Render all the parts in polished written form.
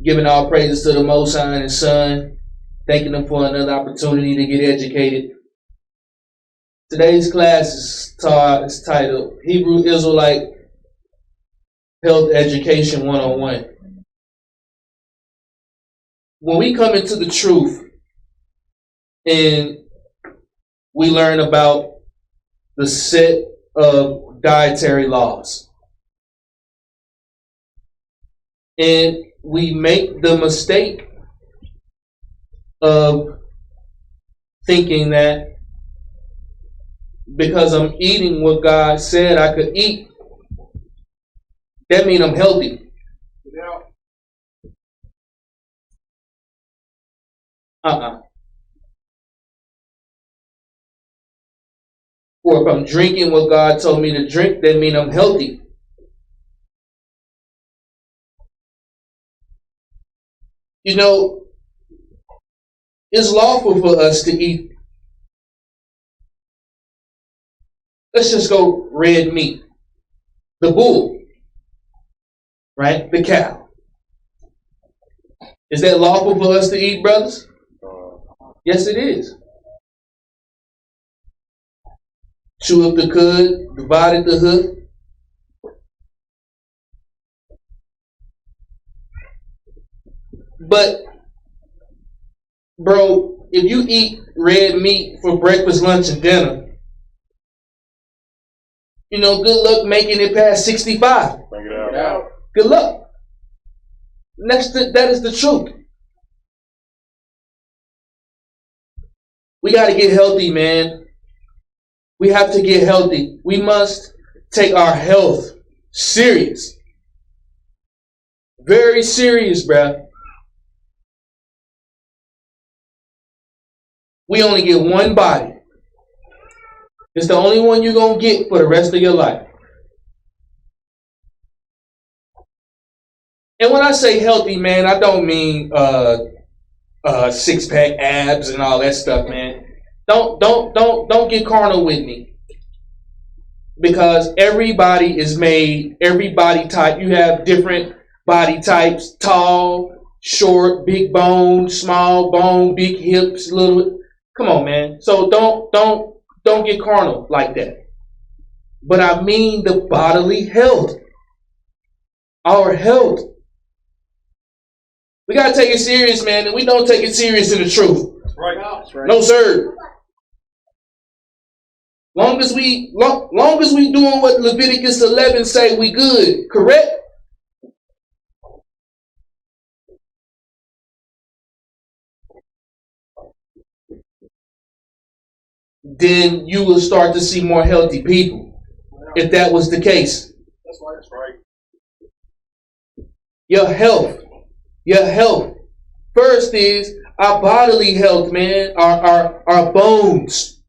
Giving all praises to the Most High and His Son, thanking them for another opportunity to get educated. Today's class is titled Hebrew Israelite Health Education 101. When we come into the truth and we learn about the set of dietary laws, and we make the mistake of thinking that because I'm eating what God said I could eat, that means I'm healthy. Or if I'm drinking what God told me to drink, that means I'm healthy. You know, it's lawful for us to eat. Let's just go red meat. The bull, right? The cow. Is that lawful for us to eat, brothers? Yes, it is. Chew up the cud, divided the hook. But, bro, if you eat red meat for breakfast, lunch, and dinner, you know, good luck making it past 65. Bring it out. Good luck. That is the truth. We got to get healthy, man. We have to get healthy. We must take our health serious. Very serious, bruh. We only get one body. It's the only one you're going to get for the rest of your life. And when I say healthy, man, I don't mean six-pack abs and all that stuff, man. Don't get carnal with me. Because everybody is made, every body type, you have different body types, tall, short, big bone, small bone, big hips, little. Come on, man. So don't get carnal like that. But I mean the bodily health. Our health. We gotta take it serious, man, and we don't take it serious in the truth. That's right. That's right. No, sir. Long as we doing what Leviticus 11 say, we good. Correct? Then you will start to see more healthy people. If that was the case. That's right. That's right. Your health. Your health. First is our bodily health, man. Our bones.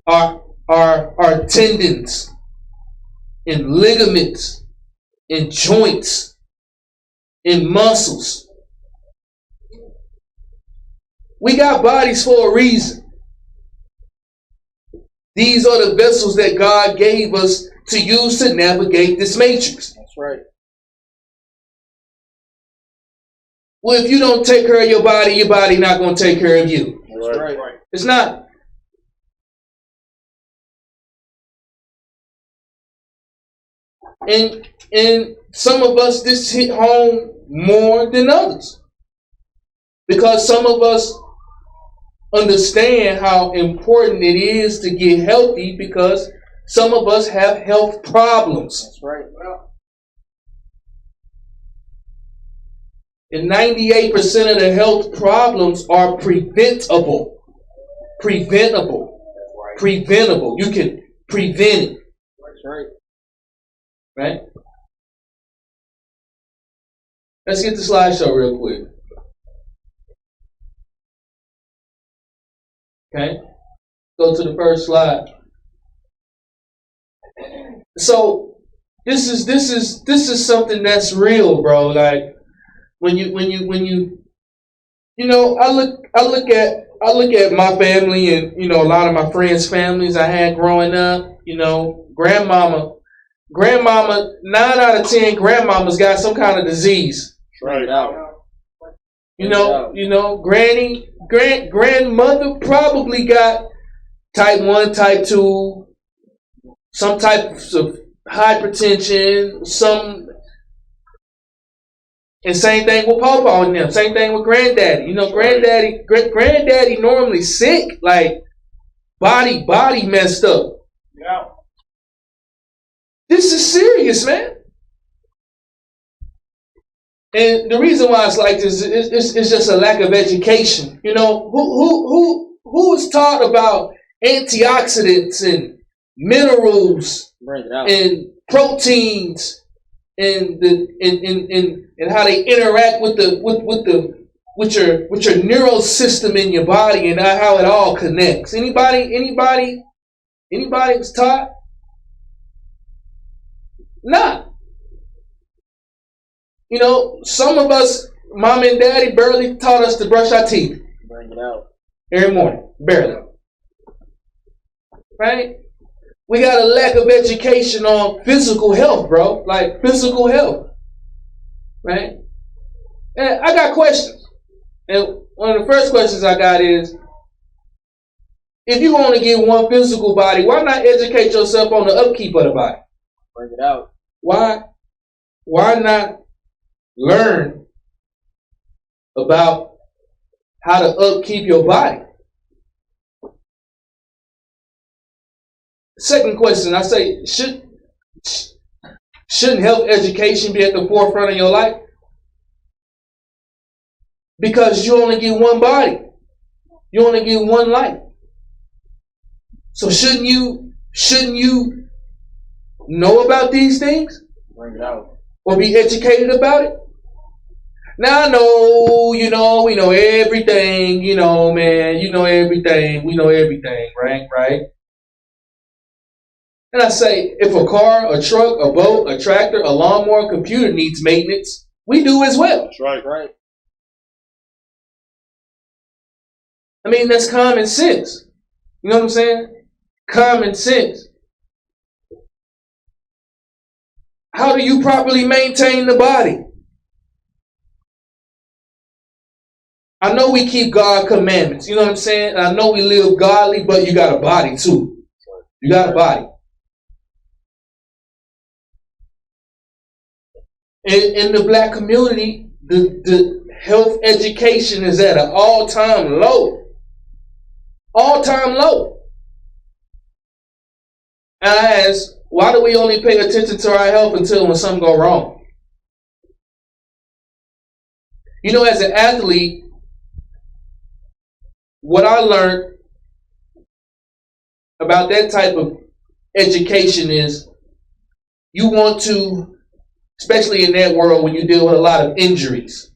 Our tendons and ligaments and joints and muscles. We got bodies for a reason. These are the vessels that God gave us to use to navigate this matrix. That's right. Well, if you don't take care of your body not going to take care of you. That's right. It's not. And some of us, this hit home more than others. Because some of us understand how important it is to get healthy because some of us have health problems. That's right. And 98% of the health problems are preventable. Preventable. Right. Preventable. You can prevent it. That's right. Right? Let's get the slideshow real quick. Okay? Go to the first slide. So this is something that's real, bro. Like when you know, I look at my family and, you know, a lot of my friends' families I had growing up, you know, grandmama grandmama, 9 out of 10 grandmamas got some kind of disease. Right. Grandmother probably got type 1, type 2, some type of hypertension, and same thing with Pawpaw and them. Same thing with Granddaddy. Granddaddy normally sick, like body messed up. Yeah. This is serious, man. And the reason why it's like this is just a lack of education. Who is taught about antioxidants and minerals and proteins and how they interact with your neural system in your body and how it all connects. Anybody was taught? Nah. Some of us, mom and daddy, barely taught us to brush our teeth. Bring it out. Every morning. Barely. Right? We got a lack of education on physical health, bro. Like physical health. Right? And I got questions. And one of the first questions I got is, if you only get one physical body, why not educate yourself on the upkeep of the body? Bring it out. Why not learn about how to upkeep your body? Second question, I say, shouldn't health education be at the forefront of your life? Because you only get one body. You only get one life. So shouldn't you know about these things? Bring it out. Or be educated about it? Now I know, we know everything, man, everything, we know everything, right? And I say, if a car, a truck, a boat, a tractor, a lawnmower, a computer needs maintenance, we do as well. That's right. I mean, that's common sense. You know what I'm saying? Common sense. How do you properly maintain the body? I know we keep God's commandments. You know what I'm saying? I know we live godly, but you got a body too. You got a body. In the black community, the health education is at an all-time low. All-time low. And I ask, why do we only pay attention to our health until when something goes wrong? As an athlete, what I learned about that type of education is you want to, especially in that world when you deal with a lot of injuries,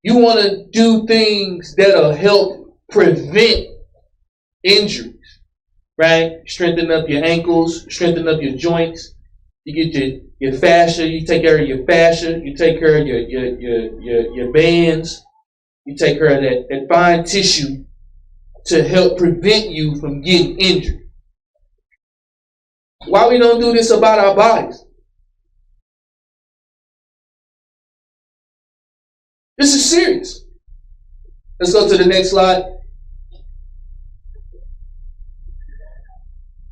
you want to do things that'll help prevent injuries, right? Strengthen up your ankles, strengthen up your joints. You get your fascia, you take care of your fascia, you take care of your bands, you take care of that fine tissue to help prevent you from getting injured. Why we don't do this about our bodies? This is serious. Let's go to the next slide.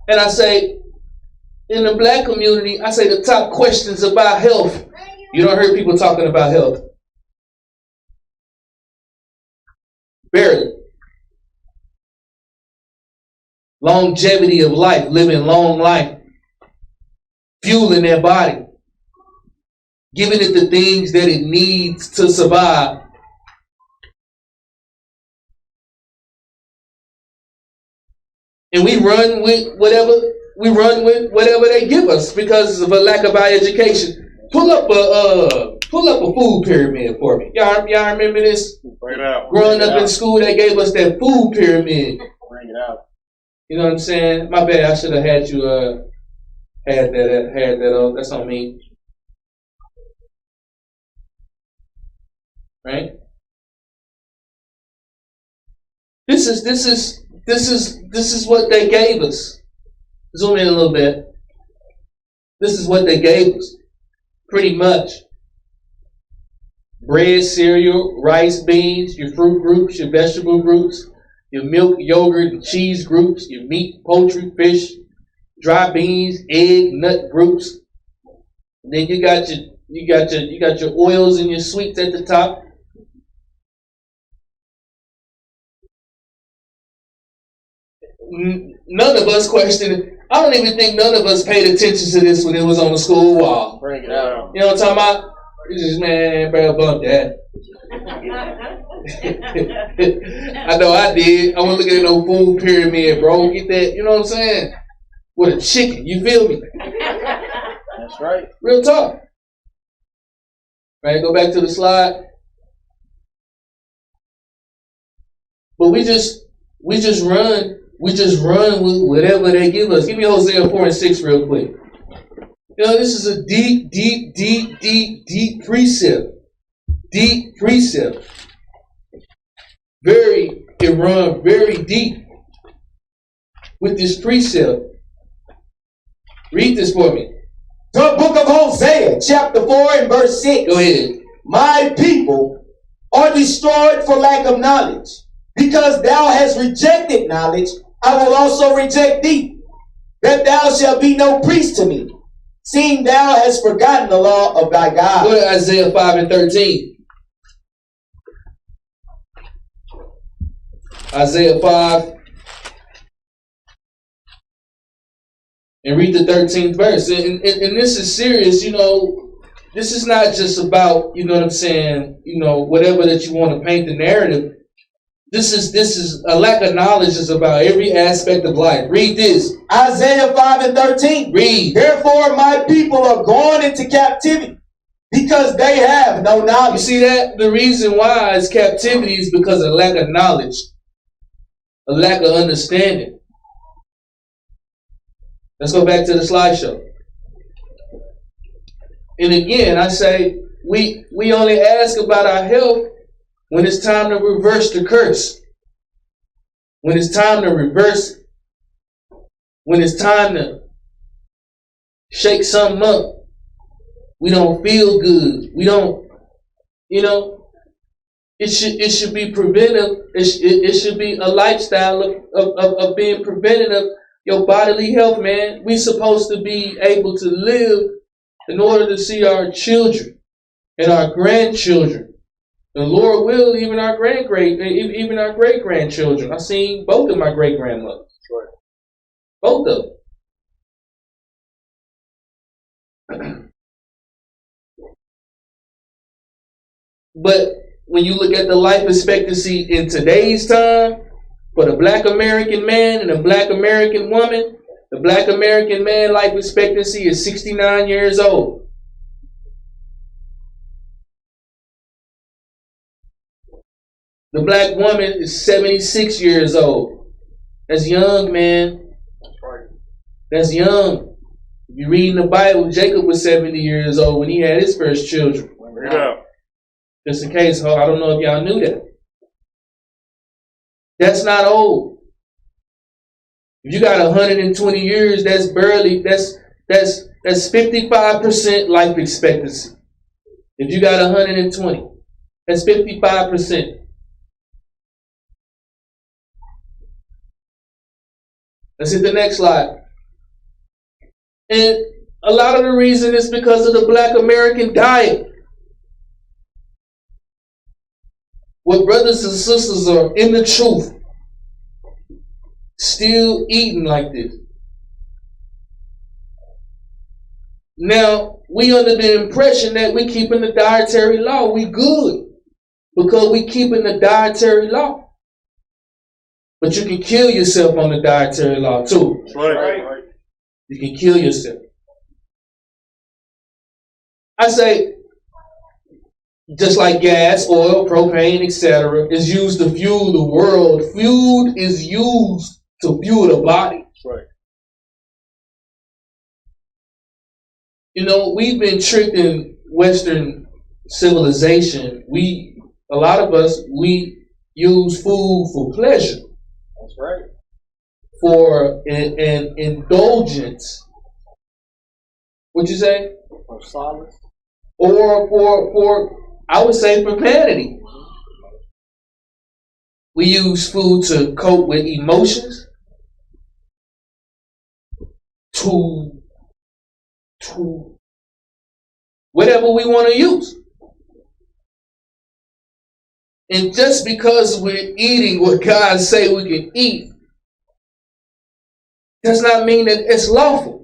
And I say, in the black community, I say the top questions about health. You don't hear people talking about health. Barely. Longevity of life, living long life, fueling their body, giving it the things that it needs to survive. And we run with whatever they give us because of a lack of our education. Pull up a food pyramid for me. Y'all remember this? Bring it out. Growing up in school, they gave us that food pyramid. Bring it out. You know what I'm saying? My bad. I should have had you had that up. That's on me. Right? This is what they gave us. Zoom in a little bit. This is what they gave us. Pretty much. Bread, cereal, rice, beans, your fruit groups, your vegetable groups, your milk, yogurt, and cheese groups, your meat, poultry, fish, dry beans, egg, nut groups. And then you got your oils and your sweets at the top. None of us questioned it. I don't even think none of us paid attention to this when it was on the school wall. Bring it out. You know what I'm talking about? It's just, man, bro, bump that. I know I did. I wasn't looking at no food pyramid, bro. Get that, you know what I'm saying? With a chicken, you feel me? That's right. Real talk. Right, go back to the slide. But we just run with whatever they give us. Give me Hosea 4:6 real quick. You know, this is a deep precept. Deep precept. It runs very deep with this precept. Read this for me. The book of Hosea, chapter 4 and verse 6. Go ahead. My people are destroyed for lack of knowledge. Because thou hast rejected knowledge, I will also reject thee, that thou shalt be no priest to me, seeing thou hast forgotten the law of thy God. Go to Isaiah 5:13. Isaiah 5. And read the 13th verse. And this is serious, you know. This is not just about, you know what I'm saying, you know, whatever that you want to paint the narrative. This is a lack of knowledge is about every aspect of life. Read this. Isaiah 5:13. Read. Therefore my people are gone into captivity, because they have no knowledge. You see that? The reason why is captivity is because of lack of knowledge. A lack of understanding. Let's go back to the slideshow. And again, I say we only ask about our health when it's time to reverse the curse. When it's time to reverse it. When it's time to shake something up. We don't feel good. We don't, you know, it should be preventive. It should be a lifestyle of being preventive of your bodily health, man. We're supposed to be able to live in order to see our children and our grandchildren. The Lord will, even our great grandchildren. I've seen both of my great grandmothers. Sure. Both of them. But when you look at the life expectancy in today's time, for the Black American man and the Black American woman, the Black American man life expectancy is 69 years old. The Black woman is 76 years old. That's young, man. That's right. That's young. If you read in the Bible, Jacob was 70 years old when he had his first children. Bring it out. Just in case, I don't know if y'all knew that. That's not old. If you got 120 years, that's 55% life expectancy. If you got 120, that's 55%. Let's hit the next slide. And a lot of the reason is because of the Black American diet. What brothers and sisters are in the truth, still eating like this. Now, we under the impression that we keeping the dietary law. We good because we keeping the dietary law. But you can kill yourself on the dietary law too. Right. You can kill yourself. I say, just like gas, oil, propane, etc., is used to fuel the world. Food is used to fuel the body. Right. You know, we've been tricked in Western civilization. A lot of us, we use food for pleasure. That's right. For an indulgence. What you say? For solace. Or for I would say profanity. We use food to cope with emotions, to whatever we want to use. And just because we're eating what God say we can eat, does not mean that it's lawful.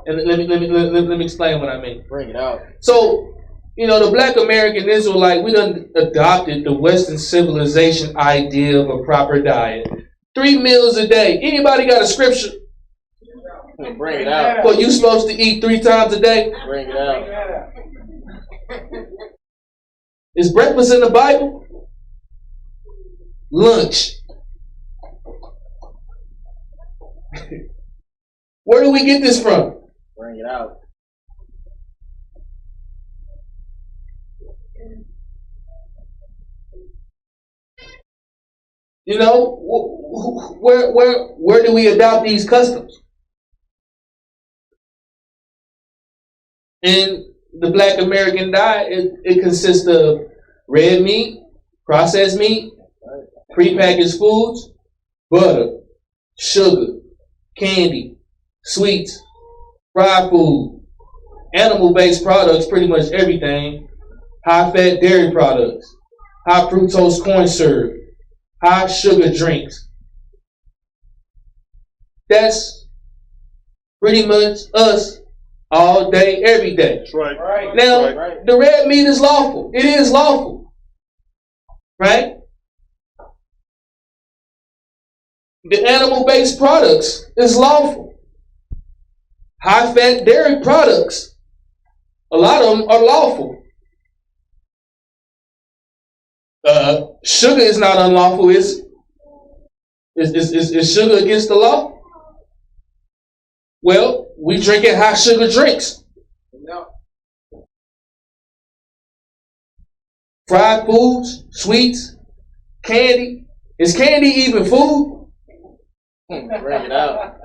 And let me explain what I mean. Bring it out. So, the Black American Israelite, we done adopted the Western civilization idea of a proper diet. 3 meals a day. Anybody got a scripture? Bring it out. What, you supposed to eat 3 times a day? Bring it out. Is breakfast in the Bible? Lunch. Where do we get this from? Bring it out. Where do we adopt these customs? In the Black American diet, it consists of red meat, processed meat, prepackaged foods, butter, sugar, candy, sweets, fried food, animal-based products, pretty much everything, high-fat dairy products, high fructose corn syrup, high sugar drinks. That's pretty much us all day, every day. That's right. Now, Right. the red meat is lawful. It is lawful. Right? The animal-based products is lawful. High-fat dairy products, a lot of them are lawful. Sugar is not unlawful. Is sugar against the law? Well, we drinking high sugar drinks. No. Fried foods, sweets, candy. Is candy even food? Bring it out.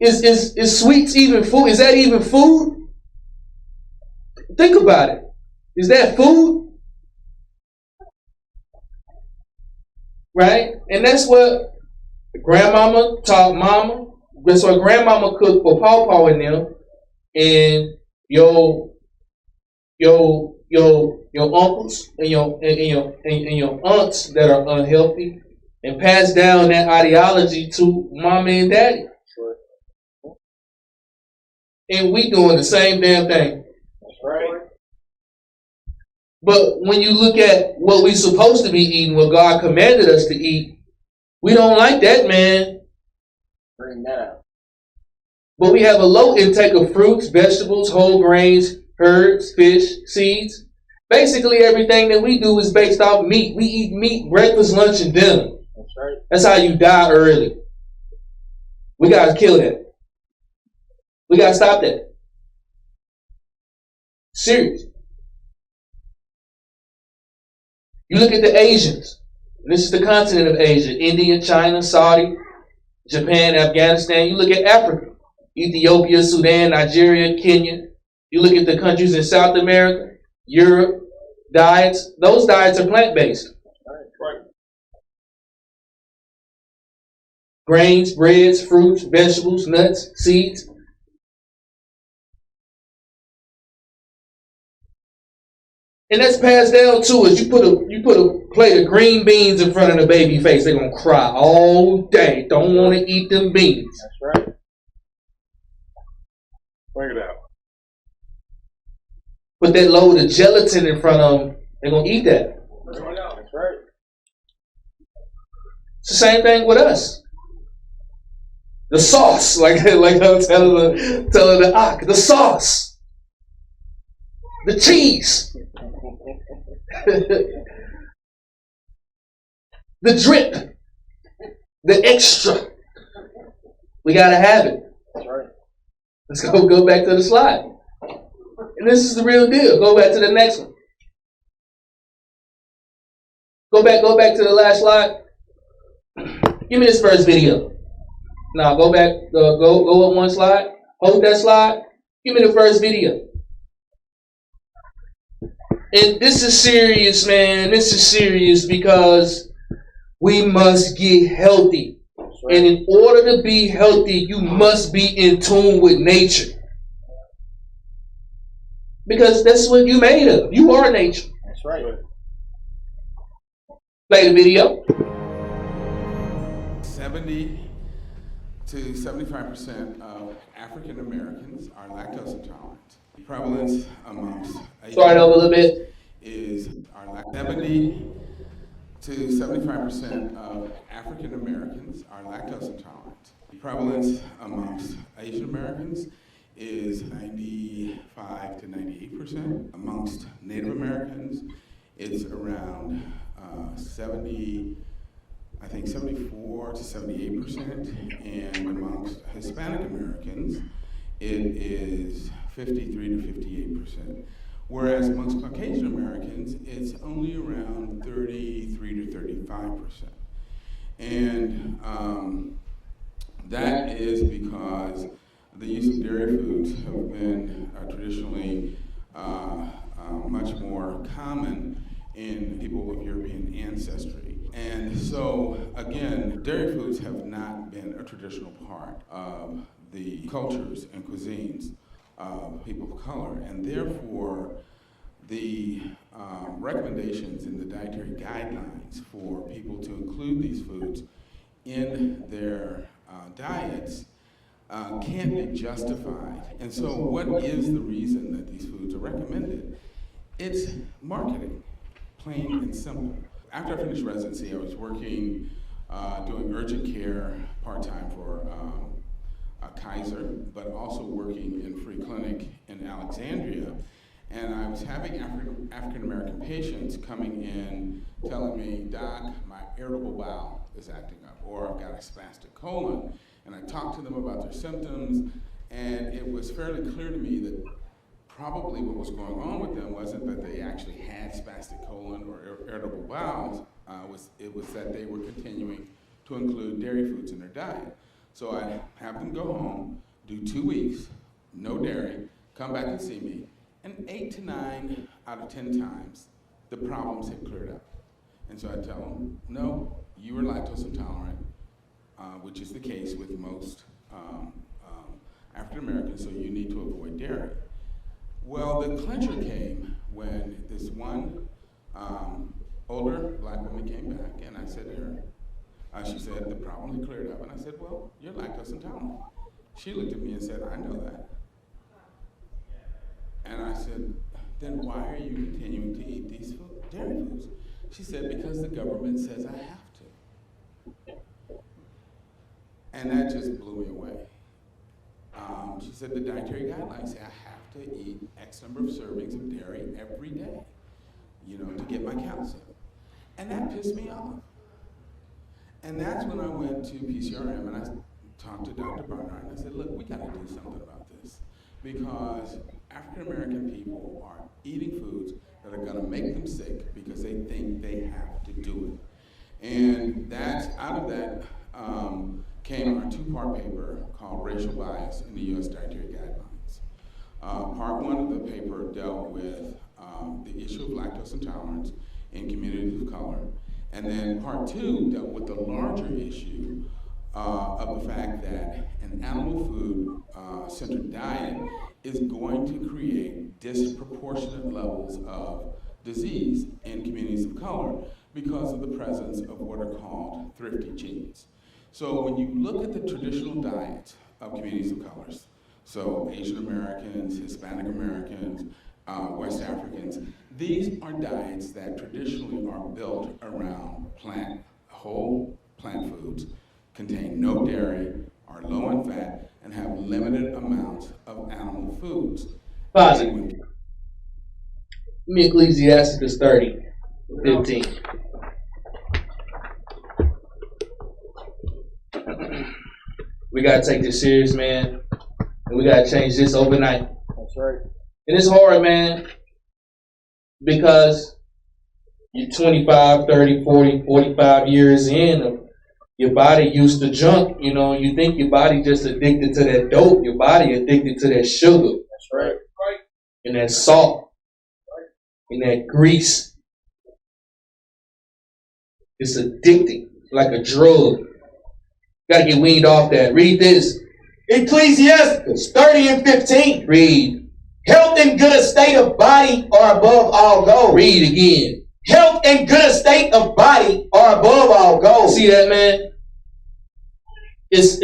Is sweets even food? Is that even food? Think about it. Is that food? Right? And that's what grandmama taught mama. That's what grandmama cooked for Pawpaw and them. And your uncles and your aunts that are unhealthy, and pass down that ideology to mama and daddy. And we doing the same damn thing. That's right. But when you look at what we supposed to be eating, what God commanded us to eat, we don't like that, man. Bring that out. But we have a low intake of fruits, vegetables, whole grains, herbs, fish, seeds. Basically, everything that we do is based off meat. We eat meat breakfast, lunch, and dinner. That's right. That's how you die early. We got to kill that. We got to stop that. Serious. You look at the Asians. This is the continent of Asia. India, China, Saudi, Japan, Afghanistan. You look at Africa. Ethiopia, Sudan, Nigeria, Kenya. You look at the countries in South America, Europe, diets. Those diets are plant-based. Right. Grains, breads, fruits, vegetables, nuts, seeds. And that's passed down to us. You put a plate of green beans in front of the baby face, they're gonna cry all day. Don't want to eat them beans. That's right. Bring it out. Put that load of gelatin in front of them, they're gonna eat that. That's right. It's the same thing with us. The sauce, like I'm telling the Ak, the sauce, the cheese. The drip, the extra. We gotta have it. That's right. Let's go back to the slide. And this is the real deal. Go back to the next one. Go back to the last slide. Give me this first video. Now go back, go up one slide. Hold that slide. Give me the first video. And this is serious, man. This is serious because we must get healthy. Right. And in order to be healthy, you must be in tune with nature. Because that's what you made of. You are nature. That's right. Play the video. 70 to 75% of African Americans are lactose intolerant. The prevalence amongst Start over a little bit. is 70 to 75% of African Americans are lactose intolerant. The prevalence amongst Asian Americans is 95 to 98%. Amongst Native Americans, it's around 74 to 78%, and amongst Hispanic Americans, it is 53 to 58%. Whereas amongst Caucasian Americans, it's only around 33 to 35%. And that is because the use of dairy foods have been traditionally much more common in people of European ancestry. And so, again, dairy foods have not been a traditional part of the cultures and cuisines of people of color, and therefore the recommendations in the dietary guidelines for people to include these foods in their diets can't be justified. And so what is the reason that these foods are recommended? It's marketing, plain and simple. After I finished residency, I was working, doing urgent care part-time for Kaiser, but also working in free clinic in Alexandria. And I was having African-American patients coming in telling me, Doc, my irritable bowel is acting up, or I've got a spastic colon. And I talked to them about their symptoms, and it was fairly clear to me that probably what was going on with them wasn't that they actually had spastic colon or irritable bowels, it was that they were continuing to include dairy foods in their diet. So I have them go home, do 2 weeks, no dairy, come back and see me, and 8 to 9 out of 10 times, the problems had cleared up. And so I tell them, no, you are lactose intolerant, which is the case with most African Americans, so you need to avoid dairy. Well, the clincher came when this one older black woman came back, and I said to her, she said, the problem had cleared up, and I said, well, you're lactose intolerant. She looked at me and said, I know that. And I said, then why are you continuing to eat these dairy foods? She said, because the government says I have to. And that just blew me away. She said, the dietary guidelines say I have to eat X number of servings of dairy every day, to get my calcium. And that pissed me off. And that's when I went to PCRM and I talked to Dr. Barnard and I said, look, we gotta do something about this because African American people are eating foods that are gonna make them sick because they think they have to do it. And out of that came our 2-part paper called Racial Bias in the U.S. Dietary Guidelines. Part 1 of the paper dealt with the issue of lactose intolerance in communities of color. And then part 2 dealt with the larger issue of the fact that an animal food centered diet is going to create disproportionate levels of disease in communities of color because of the presence of what are called thrifty genes. So when you look at the traditional diet of communities of colors, so Asian Americans, Hispanic Americans, West Africans, these are diets that traditionally are built around whole plant foods, contain no dairy, are low in fat, and have limited amounts of animal foods. Positive. Ecclesiasticus 30:15. We gotta take this serious, man, and we gotta change this overnight. That's right. And it's hard, man, because you're 25, 30, 40, 45 years in of Your body used to junk. You know, you think your body just addicted to that dope. Your body addicted to that sugar. That's right. And that salt. And that grease. It's addicting, like a drug. Gotta get weaned off that. Read this. Ecclesiastes 30 and 15. Read. Health and good estate of body are above all gold. Read again. Health and good estate of body are above all gold. See that, man? It's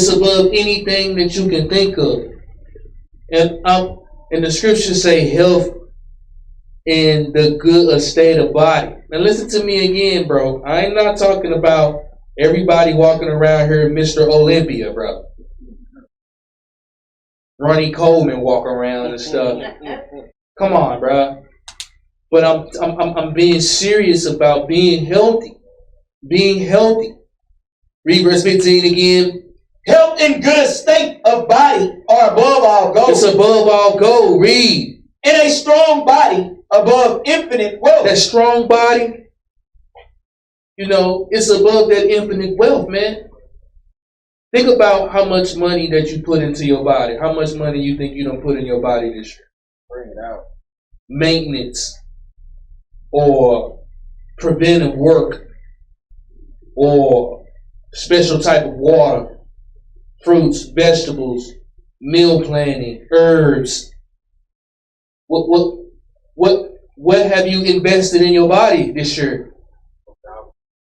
above anything that you can think of. And the scriptures say health and the good estate of body. Now listen to me again, bro. I ain't not talking about everybody walking around here Mr. Olympia, bro. Ronnie Coleman walk around and stuff. Come on, bro. But I'm being serious about being healthy. Being healthy. Read verse 15 again. Health and good estate of body are above all gold. It's above all gold. Read. And a strong body above infinite wealth. That strong body, you know, it's above that infinite wealth, man. Think about how much money that you put into your body. How much money you think you don't put in your body this year? Bring it out. Maintenance or preventive work or special type of water, fruits, vegetables, meal planning, herbs. What have you invested in your body this year?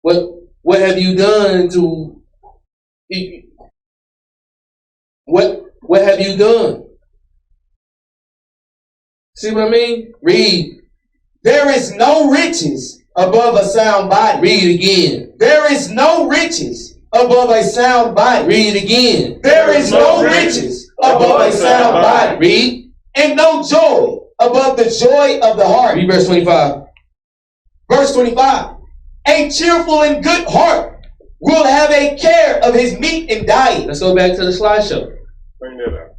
What have you done to what have you done? See what I mean? Read. There is no riches above a sound body. Read again. There is no riches above a sound body. Read again. There is no riches above a sound body. Read. And no joy above the joy of the heart. Read verse 25. Verse 25. A cheerful and good heart will have a care of his meat and diet. Let's go back to the slideshow. Bring that out.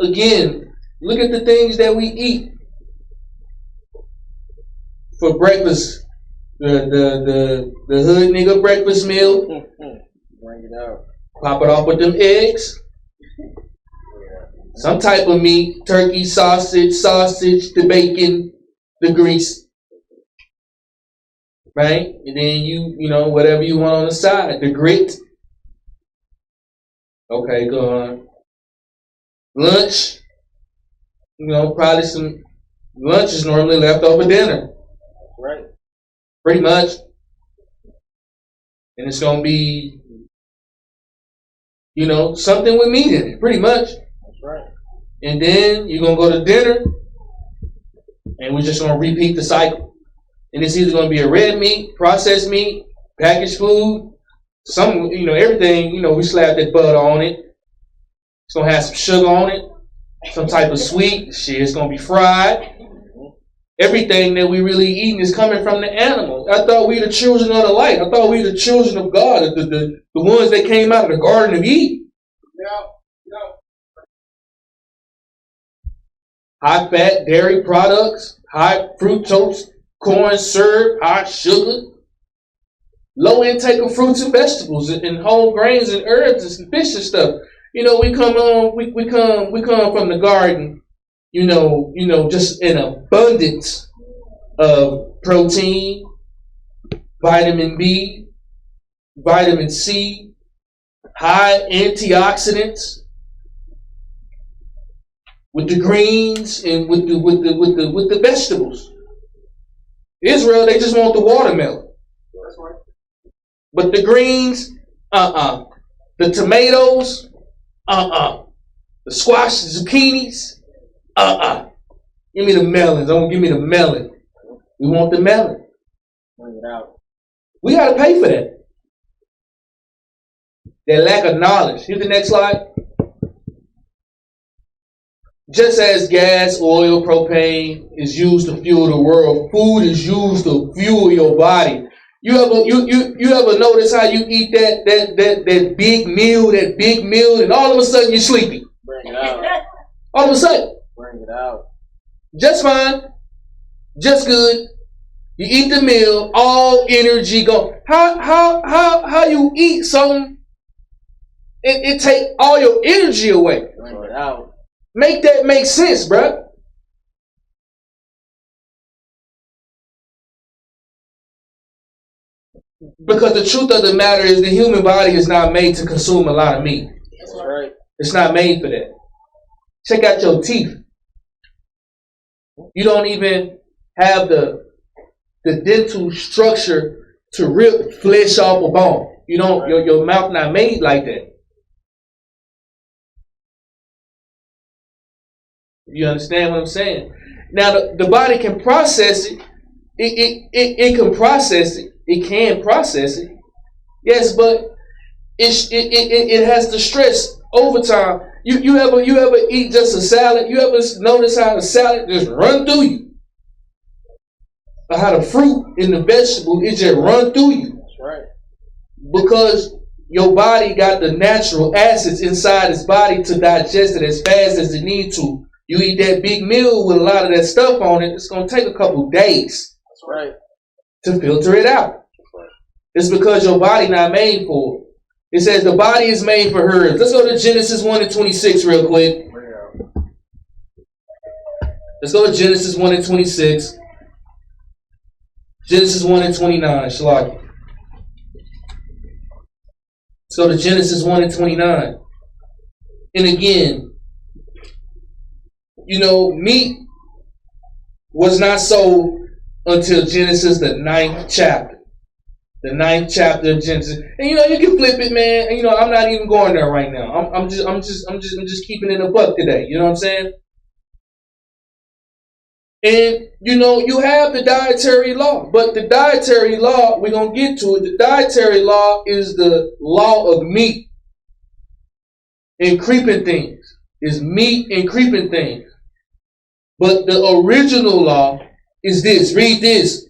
Again, look at the things that we eat for breakfast. The hood nigga breakfast meal. Bring it out. Pop it off with them eggs. Some type of meat, turkey, sausage, the bacon, the grease. Right? And then you know, whatever you want on the side. The grit. Okay, go on. Lunch. You know, probably some lunch is normally left over dinner. Right. Pretty much. And it's gonna be, you know, something with meat in it, pretty much. That's right. And then you're gonna go to dinner, and we're just gonna repeat the cycle. And it's either gonna be a red meat, processed meat, packaged food, some, you know, everything, you know, we slap that butter on it. It's gonna have some sugar on it, some type of sweet shit. It's gonna be fried. Everything that we really eating is coming from the animal. I thought we the children of the light. I thought we the children of God, the ones that came out of the Garden of Eden. High fat dairy products, high fructose, corn syrup, high sugar, low intake of fruits and vegetables and whole grains and herbs and fish and stuff. You know, we come from the garden, you know, just in abundance of protein, vitamin B, vitamin C, high antioxidants, with the greens and with the vegetables. Israel, they just want the watermelon. That's right. But the greens, the tomatoes, the squash, the zucchinis, Give me the melons. Don't give me the melon. We want the melon. Bring it out. We got to pay for that. That lack of knowledge. Here's the next slide. Just as gas, oil, propane is used to fuel the world, food is used to fuel your body. You ever notice how you eat that big meal, and all of a sudden you're sleepy? Bring it out. All of a sudden. Bring it out. Just fine. Just good. You eat the meal, all energy go. How you eat something, it take all your energy away. Bring it out. Make that make sense, bruh. Because the truth of the matter is the human body is not made to consume a lot of meat. That's right. It's not made for that. Check out your teeth. You don't even have the dental structure to rip flesh off a bone. You don't. Your mouth not made like that. You understand what I'm saying? Now the body can process it. It can process it. It can process it. Yes, but it has to stress over time. You ever eat just a salad? You ever notice how the salad just run through you? Or how the fruit and the vegetable, it just run through you? That's right. Because your body got the natural acids inside its body to digest it as fast as it needs to. You eat that big meal with a lot of that stuff on it, it's going to take a couple days. That's right. To filter it out. It's because your body not made for it. It says the body is made for herbs. Let's go to Genesis 1 and 26 real quick. Let's go to Genesis 1 and 26. Genesis 1 and 29. Shalaki. Let's go to Genesis 1 and 29. And again, meat was not sold until Genesis, the 9th chapter. The 9th chapter of Genesis. And you can flip it, man. And I'm not even going there right now. I'm just keeping it a buck today. You know what I'm saying? And you have the dietary law. But the dietary law, we're gonna get to it. The dietary law is the law of meat and creeping things. Is meat and creeping things. But the original law is this. Read this.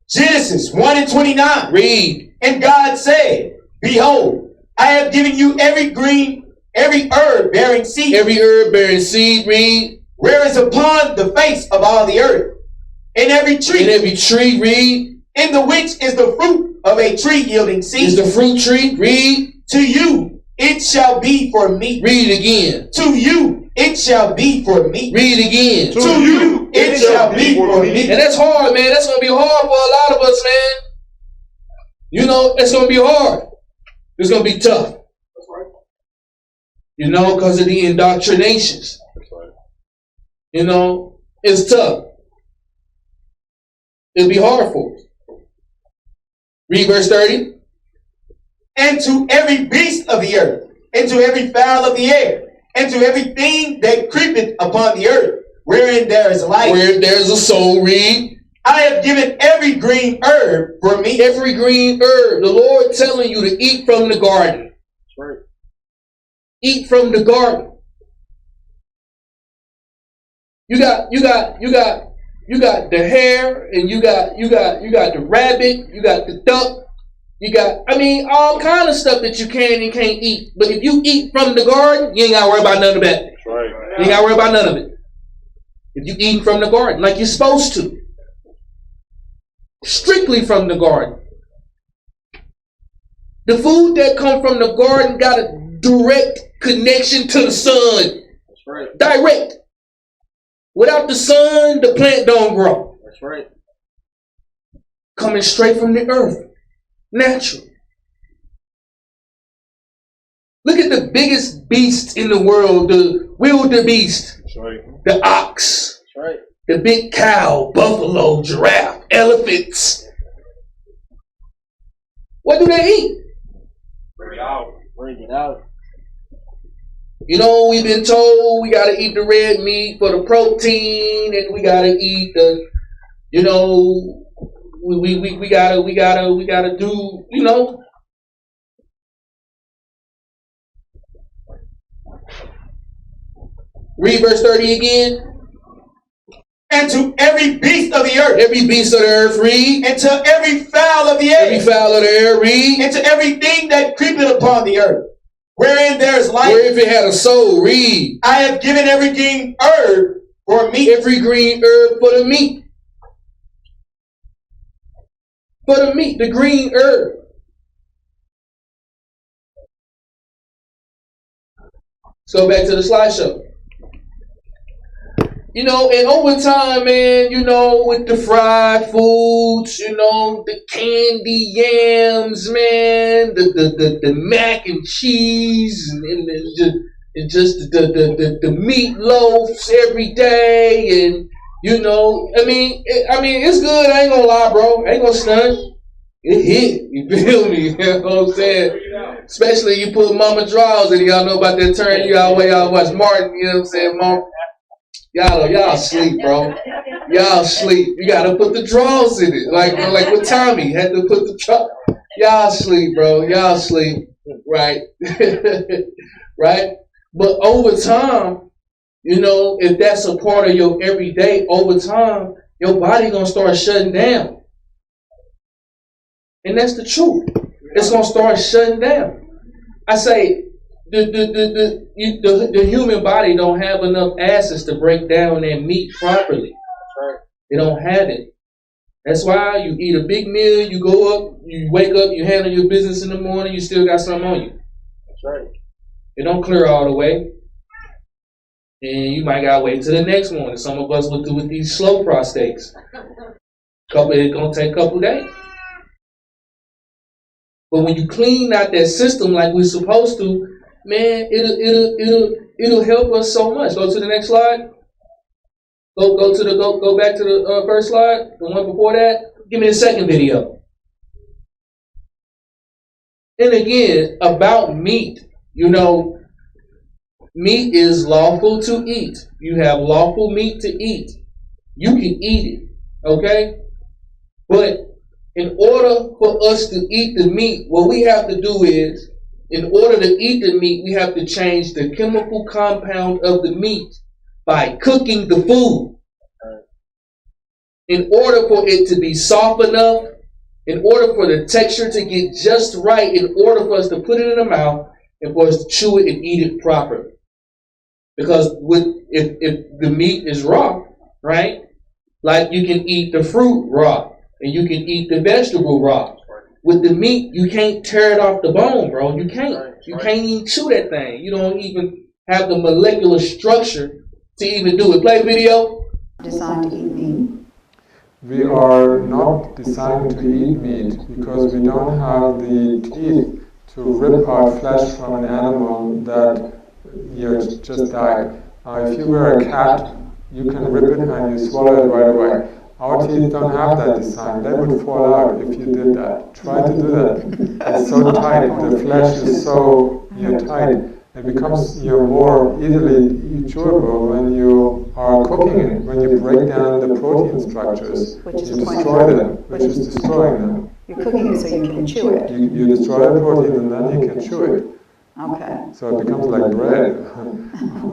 Genesis 1 and 29. Read. And God said, behold, I have given you every herb bearing seed. Every herb bearing seed. Read. Where is upon the face of all the earth. And every tree. And every tree. Read. In the which is the fruit of a tree yielding seed. Is the fruit tree. Read. To you it shall be for meat. Read it again. To you it shall be for meat. Read it again. To you it shall be for meat. And that's hard, man. That's going to be hard for a lot of us, man. It's going to be hard. It's going to be tough. That's right. Because of the indoctrinations. That's right. It's tough. It'll be hard for us. Read verse 30. And to every beast of the earth, and to every fowl of the air, and to everything that creepeth upon the earth, wherein there is life. Where there's a soul. Read. I have given every green herb for meat. Every green herb. The Lord telling you to eat from the garden. That's right. Eat from the garden. You got the hare, and you got the rabbit, you got the duck, you got all kind of stuff that you can and can't eat. But if you eat from the garden, you ain't gotta worry about none of that. That's right. You ain't gotta worry about none of it. If you eat from the garden like you're supposed to. Strictly from the garden. The food that come from the garden got a direct connection to the sun. That's right. Direct. Without the sun, the plant don't grow. That's right. Coming straight from the earth. Natural. Look at the biggest beast in the world, the wildebeest. That's right. The ox. That's right. The big cow, buffalo, giraffe, elephants. What do they eat? Bring it out. Bring it out. We've been told we gotta eat the red meat for the protein, and we gotta eat the, we gotta do, Read verse 30 again. And to every beast of the earth. Every beast of the earth, read. And to every fowl of the air. Every fowl of the air, read. And to everything that creepeth upon the earth, wherein there is life. Where if it had a soul, read. I have given every green herb for meat. Every green herb for the meat. for the meat, the green herb. Let's go back to the slideshow. You know, and over time, man, you know, with the fried foods, you know, the candy yams, man, the mac and cheese, and just the meatloafs every day, and you know, I mean, it's good. I ain't gonna lie, bro. I ain't gonna stunt. It hit. You feel me? You know what I'm saying? Especially you put Mama Draws, and y'all know about that turn. Y'all watch Martin. You know what I'm saying, Mom? Y'all sleep, bro. Y'all sleep. You gotta put the draws in it, like with Tommy had to put the draw. Y'all sleep, bro. Y'all sleep, right? Right. But over time, you know, if that's a part of your everyday, over time, your body gonna start shutting down, and that's the truth. It's gonna start shutting down. I say. The human body don't have enough acids to break down that meat properly. They don't have it. That's why you eat a big meal, you go up, you wake up, you handle your business in the morning, you still got something on you. That's right. It don't clear all the way. And you might gotta wait till the next morning. Some of us will do with these slow prostates. It's gonna take a couple days. But when you clean out that system like we're supposed to, man, it'll help us so much. Go to the next slide. Go back to the first slide, the one before that. Give me the second video. And again, about meat, you know, meat is lawful to eat. You have lawful meat to eat. You can eat it, okay? But in order for us to eat the meat, what we have to do is, in order to eat the meat, we have to change the chemical compound of the meat by cooking the food. In order for it to be soft enough, in order for the texture to get just right, in order for us to put it in the mouth and for us to chew it and eat it properly. Because if the meat is raw, right? Like you can eat the fruit raw and you can eat the vegetable raw. With the meat, you can't tear it off the bone, bro. You can't. You can't even chew that thing. You don't even have the molecular structure to even do it. Play video. Designed to eat meat. We are not designed to eat meat because we don't have the teeth to rip out flesh from an animal that just died. If you were a cat, you can rip it and you swallow it right away. Our teeth don't have that design. They would fall out if you did that. Try to do that. It's so tight. The flesh is so tight. It becomes more easily chewable when you are cooking it. When you break down the protein structures, you destroy them, which is destroying them. You're cooking it so you can chew it. You destroy the protein and then you can chew it. Okay. So it becomes like bread,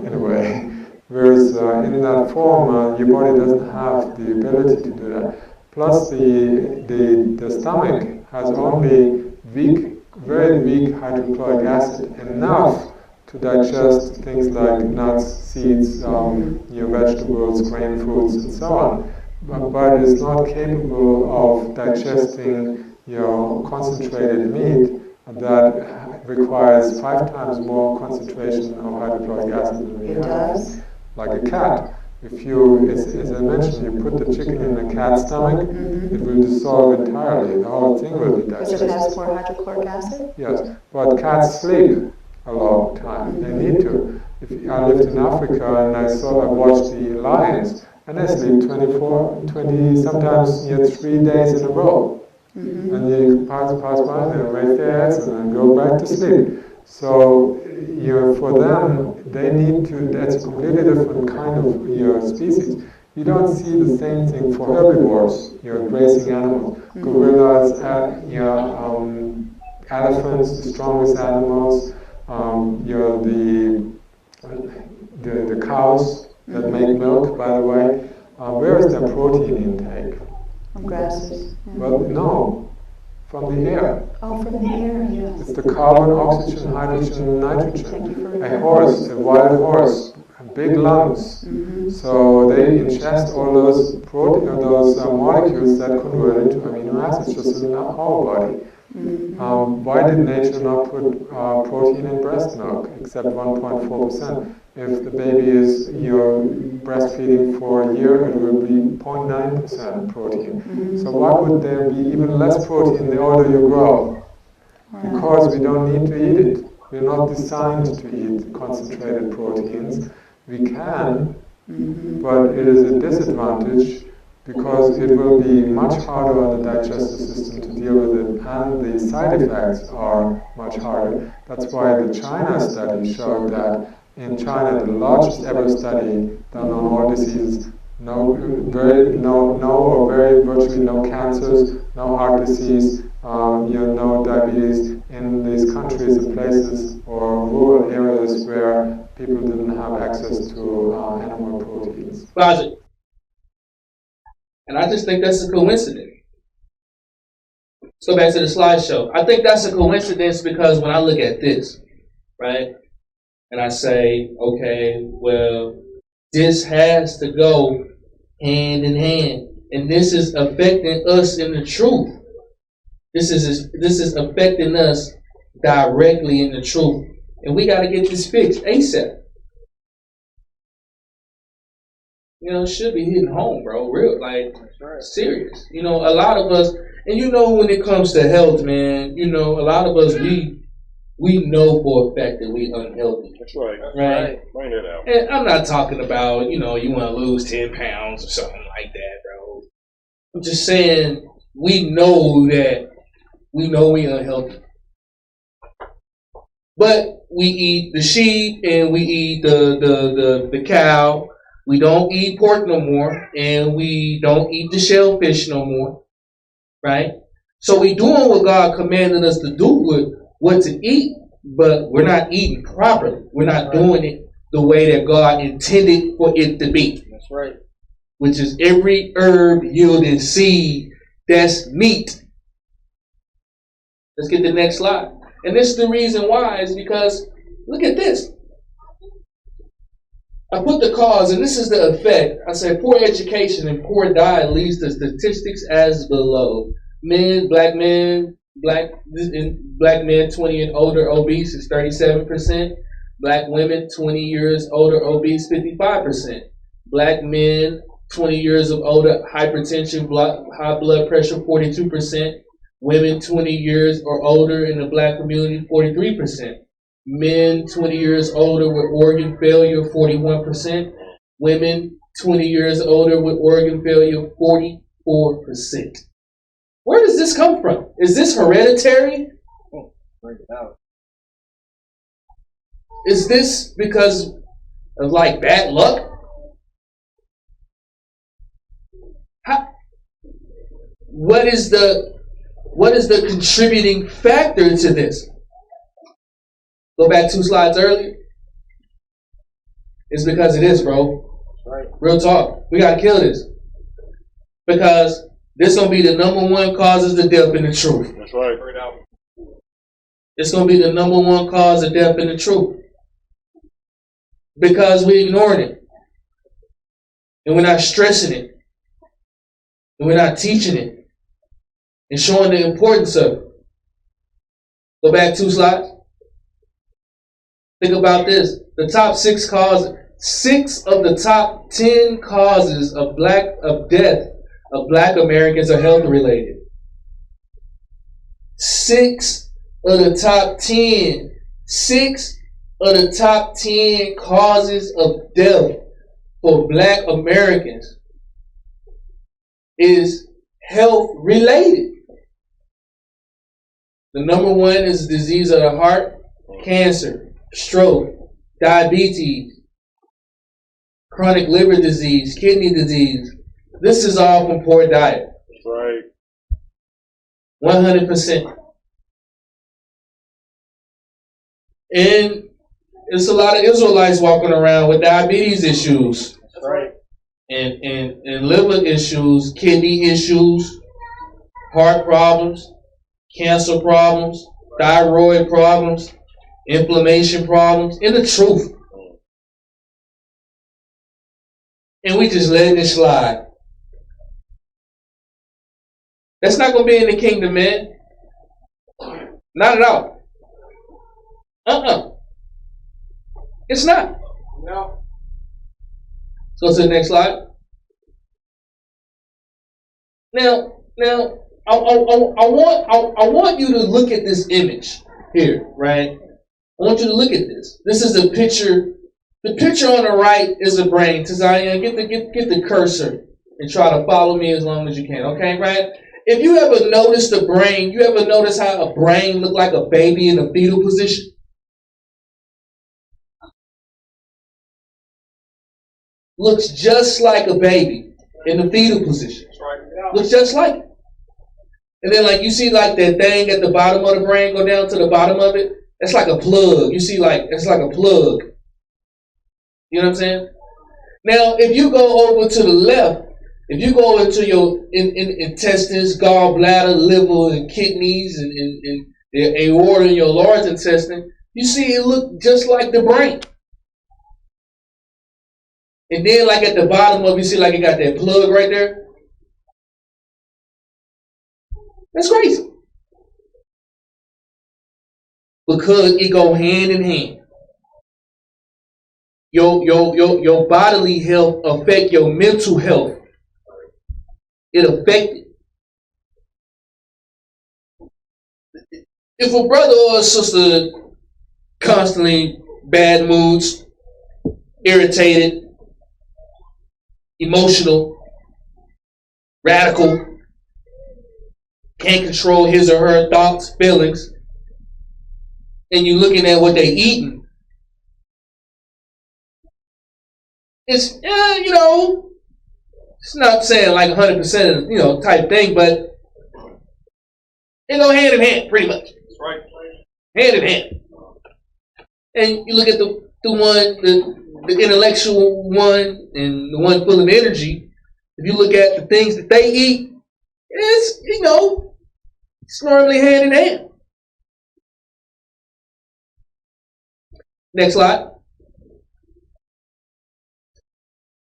in a way. Whereas in that form, your body doesn't have the ability to do that. Plus, the stomach has only very weak hydrochloric acid, enough to digest things like nuts, seeds, vegetables, grain foods, and so on. But it's not capable of digesting concentrated meat that requires 5 times more concentration of hydrochloric acid than we have. It does? Like a cat. If you, as I mentioned, you put the chicken in a cat's stomach, it will dissolve entirely. The whole thing will be digested. Because it has more hydrochloric acid? Yes, but cats sleep a long time. They need to. I lived in Africa and I watched the lions, and they sleep 20, sometimes 3 days in a row. And you pass by, they raise their heads and then go back to sleep. So for them, they need to, that's a completely different kind of species. You don't see the same thing for herbivores, grazing animals. Gorillas, elephants, the strongest animals, the cows that make milk, by the way. Where is their protein intake? From grasses. Well, no, from the air. Oh, from the air, yes. It's the carbon, oxygen, hydrogen, nitrogen. A horse, a wild horse, big lungs. So they ingest all those molecules that convert into amino acids just in our body. Why did nature not put protein in breast milk except 1.4%? If the baby is breastfeeding for a year, it will be 0.9% protein. So why would there be even less protein the older you grow? Because we don't need to eat it. We're not designed to eat concentrated proteins. We can, but it is a disadvantage because it will be much harder on the digestive system to deal with it, and the side effects are much harder. That's why the China study showed that in China, the largest ever study done on all diseases, virtually no cancers, no heart disease, no diabetes in these countries and places or rural areas where people didn't have access to animal proteins. Logic. And I just think that's a coincidence. Let's go back to the slideshow. I think that's a coincidence because when I look at this, right, and I say, okay, well, this has to go hand in hand, and this is affecting us in the truth. This is affecting us directly in the truth, and we got to get this fixed ASAP. It should be hitting home, bro. Real, serious. A lot of us, and when it comes to health, man, a lot of us, we know for a fact that we unhealthy. That's right. Right? Bring it out. And I'm not talking about, you want to lose 10 pounds or something like that, bro. I'm just saying, we know we unhealthy. But we eat the sheep and we eat the cow. We don't eat pork no more, and we don't eat the shellfish no more, right? So we doing what God commanded us to do with what to eat, but we're not eating properly. We're not doing it the way that God intended for it to be. That's right. Which is every herb yielding seed that's meat. Let's get the next slide. And this is the reason why is because, look at this. I put the cause, and this is the effect. I said poor education and poor diet leads to statistics as below. Black men 20 and older obese is 37%. Black women 20 years older obese 55%. Black men 20 years of older hypertension, high blood pressure 42%. Women 20 years or older in the black community 43%. Men 20 years older with organ failure, 41%. Women 20 years older with organ failure, 44%. Where does this come from? Is this hereditary? Bring it out. Is this because of bad luck? What is the contributing factor to this? Go back 2 slides earlier. It's because of this, bro. Right. Real talk. We gotta kill this. Because this gonna be the number one causes of death in the truth. That's right. Bring it out. It's gonna be the number one cause of death in the truth. Because we ignoring it. And we're not stressing it. And we're not teaching it. And showing the importance of it. Go back 2 slides. Think about this. The top 6 causes, 6 of the top 10 causes of death of black Americans are health related. 6 of the top 10. 6 of the top 10 causes of death for black Americans is health related. The number 1 is disease of the heart, cancer, stroke, diabetes, chronic liver disease, kidney disease. This is all from poor diet. That's right. 100%. And there's a lot of Israelites walking around with diabetes issues. That's right. And liver issues, kidney issues, heart problems, cancer problems, thyroid problems, inflammation problems. In the truth. and we just letting it slide. That's not going to be in the kingdom, man. Not at all. It's not. No. Let's go to the next slide. Now, I want you to look at this image here, right? I want you to look at this. This is a picture. The picture on the right is a brain. Tazania, get the cursor and try to follow me as long as you can. Okay, right? If you ever notice the brain, you ever notice how a brain look like a baby in a fetal position? Looks just like a baby in the fetal position. That's right. Looks just like it. And then like you see like that thing at the bottom of the brain go down to the bottom of it. That's like a plug. You see like it's like a plug. You know what I'm saying? Now if you go over to the left, if you go into your intestines, gallbladder, liver, and kidneys, and the aorta in your large intestine, you see it look just like the brain. And then like at the bottom of it, you see like it got that plug right there. That's crazy. Because it go hand in hand. Your bodily health affect your mental health. It affected. If a brother or a sister constantly bad moods, irritated, emotional, radical, can't control his or her thoughts, feelings, and you're looking at what they eating, it's, it's not saying like 100%, type thing, but they go hand in hand, pretty much. That's right. Hand in hand. And you look at the intellectual one and the one full of energy. If you look at the things that they eat, it's, it's normally hand in hand. Next slide.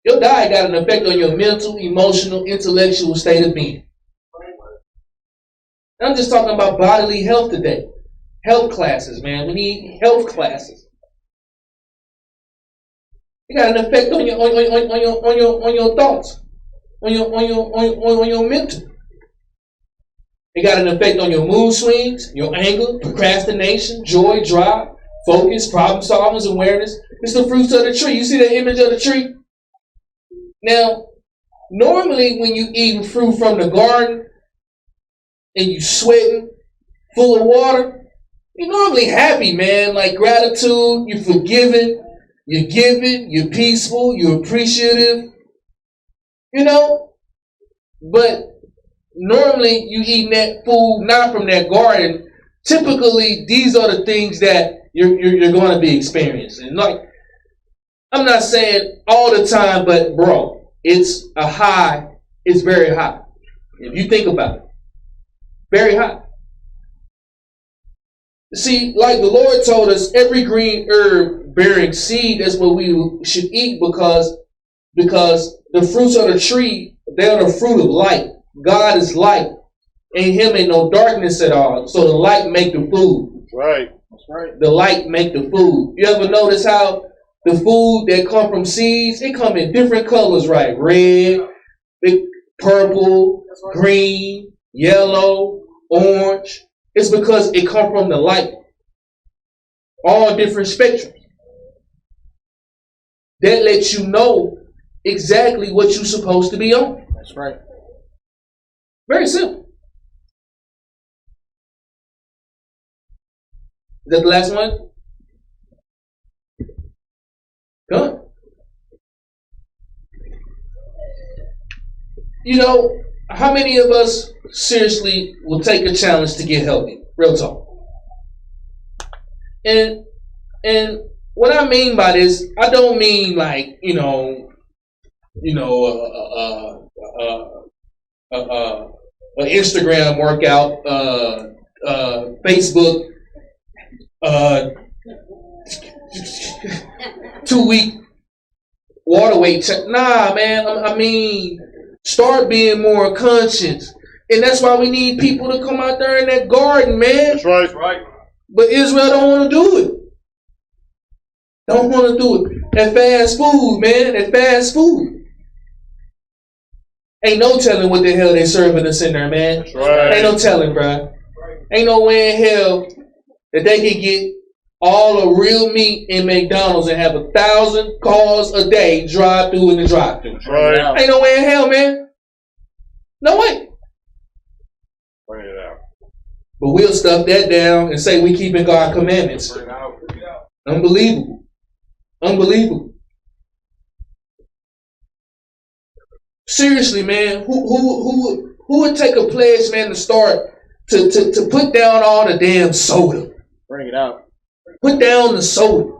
Your diet got an effect on your mental, emotional, intellectual state of being. I'm just talking about bodily health today. Health classes, man. We need health classes. It got an effect on your thoughts, on your mental. It got an effect on your mood swings, your anger, procrastination, joy, drive, focus, problem solving, awareness. It's the fruits of the tree. You see the image of the tree? Now, normally when you eating fruit from the garden and you sweating, full of water, you're normally happy, man. Like gratitude, you're forgiving, you're giving, you're peaceful, you're appreciative. But normally you eating that food not from that garden. Typically, these are the things that you're going to be experiencing. Like, I'm not saying all the time, but bro, it's a high. It's very high. If you think about it, very high. See, like the Lord told us, every green herb bearing seed is what we should eat because the fruits of the tree, they are the fruit of light. God is light. In him ain't no darkness at all. So the light make the food. That's right. That's right. The light make the food. You ever notice how the food that come from seeds, it come in different colors, right? Red, purple, green, yellow, orange. It's because it come from the light. All different spectrums. That lets you know exactly what you're supposed to be on. That's right. Very simple. Is that the last one? Done. How many of us seriously will take a challenge to get healthy? Real talk. And what I mean by this, I don't mean like, an Instagram workout, Facebook, 2-week water weight check. Nah, man. I mean, start being more conscious. And that's why we need people to come out there in that garden, man. That's right. Right. But Israel don't want to do it. Don't want to do it. That fast food, man. That fast food. Ain't no telling what the hell they serving us in there, man. That's right. Ain't no telling, bro. Ain't no way in hell that they can get all the real meat in McDonald's and have 1,000 cars a day drive through in the drive through. That's right. Ain't no way in hell, man. No way. Bring it out. But we'll stuff that down and say we keeping God's commandments. Bring it out. Bring it out. Unbelievable. Unbelievable. Seriously, man, who would take a pledge, man, to start to put down all the damn soda? Bring it out. Put down the soda.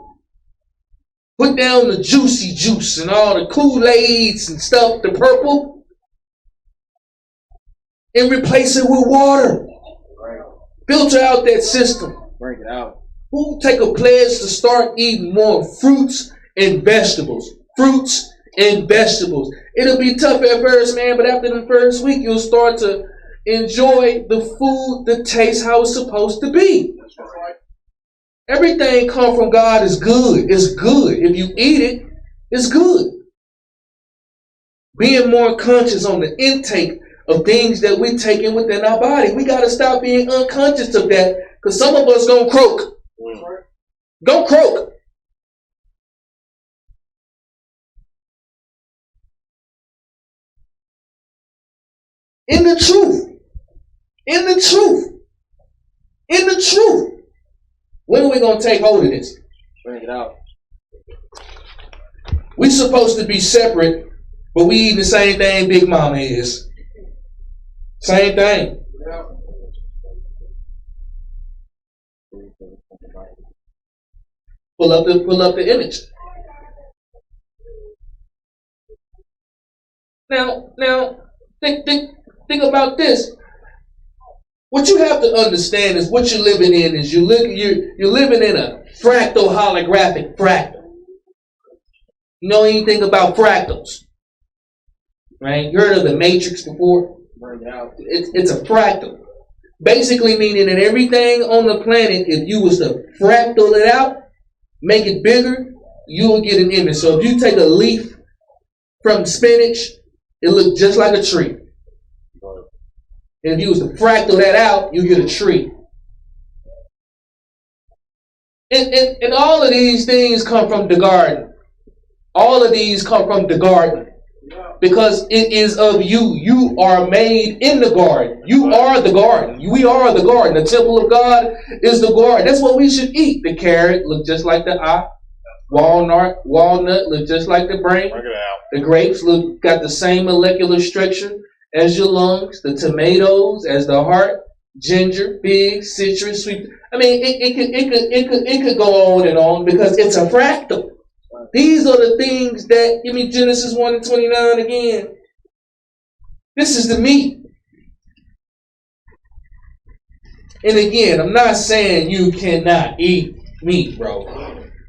Put down the juicy juice and all the Kool-Aids and stuff, the purple, and replace it with water. Right. Filter out that system. Bring it out. Who take a pledge to start eating more fruits and vegetables? Fruits and vegetables. It'll be tough at first, man, but after the first week, you'll start to enjoy the food that tastes how it's supposed to be. That's right. Everything come from God is good. It's good. If you eat it, it's good. Being more conscious on the intake of things that we're taking within our body. We got to stop being unconscious of that, because some of us gonna croak. Go croak. In the truth. In the truth. In the truth. When are we going to take hold of this? Bring it out. We supposed to be separate, but we eating the same thing Big Mama is. Same thing. Pull up the image. Now, think about this. What you have to understand is what you're living in is you're living in a fractal holographic fractal. You know anything about fractals? Right? You heard of the matrix before? Bring it out. It's a fractal. Basically meaning that everything on the planet, if you was to fractal it out, make it bigger, you will get an image. So if you take a leaf from spinach, it looks just like a tree. And if you was to fractal that out, you get a tree. And all of these things come from the garden. All of these come from the garden. Because it is of you. You are made in the garden. You are the garden. We are the garden. The temple of God is the garden. That's what we should eat. The carrot look just like the eye. Walnut look just like the brain. Bring it out. The grapes got the same molecular structure as your lungs. The tomatoes as the heart. Ginger, fig, citrus, sweet. I mean, it could go on and on because it's a fractal. These are the things that, give me Genesis 1:29 again. This is the meat. And again, I'm not saying you cannot eat meat, bro.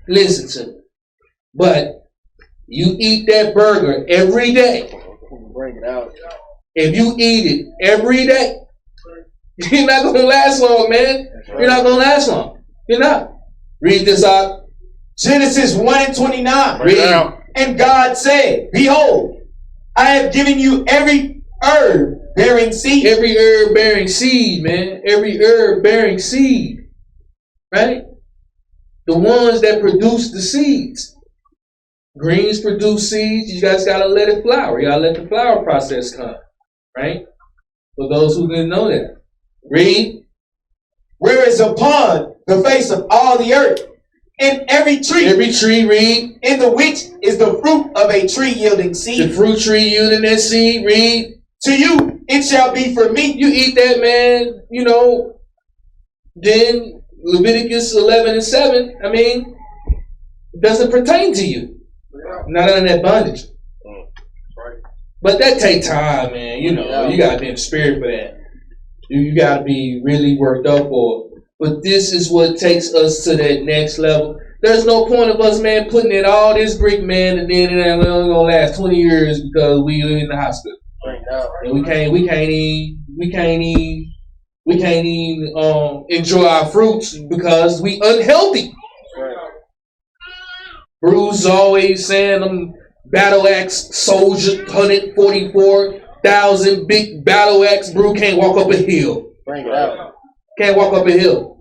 Listen to me. But you eat that burger every day. Bring it out. If you eat it every day, you're not going to last long, man. You're not going to last long. You're not. Read this out. Genesis 1:29. Bring it out. And God said, behold, I have given you every herb bearing seed. Every herb bearing seed, man. Every herb bearing seed. Right? The ones that produce the seeds. Greens produce seeds. You guys got to let it flower. You got to let the flower process come. Right? For those who didn't know that. Read. Whereas upon the face of all the earth, and every tree, read. in the which is the fruit of a tree yielding seed. The fruit tree yielding that seed, read. To you it shall be for meat. You eat that, man, then Leviticus 11:7, I mean, doesn't pertain to you. Not under that bondage. But that take time, man. You got to be in the spirit for that. You got to be really worked up for it. But this is what takes us to that next level. there's no point of us, man, putting in all this brick, man, and then it ain't only gonna last 20 years because we are in the hospital. Bring it out. And we can't even enjoy our fruits because we unhealthy. Right. Bruce always saying them battle axe soldiers, 144,000 big battle axe brew can't walk up a hill. Bring it out. Can't walk up a hill.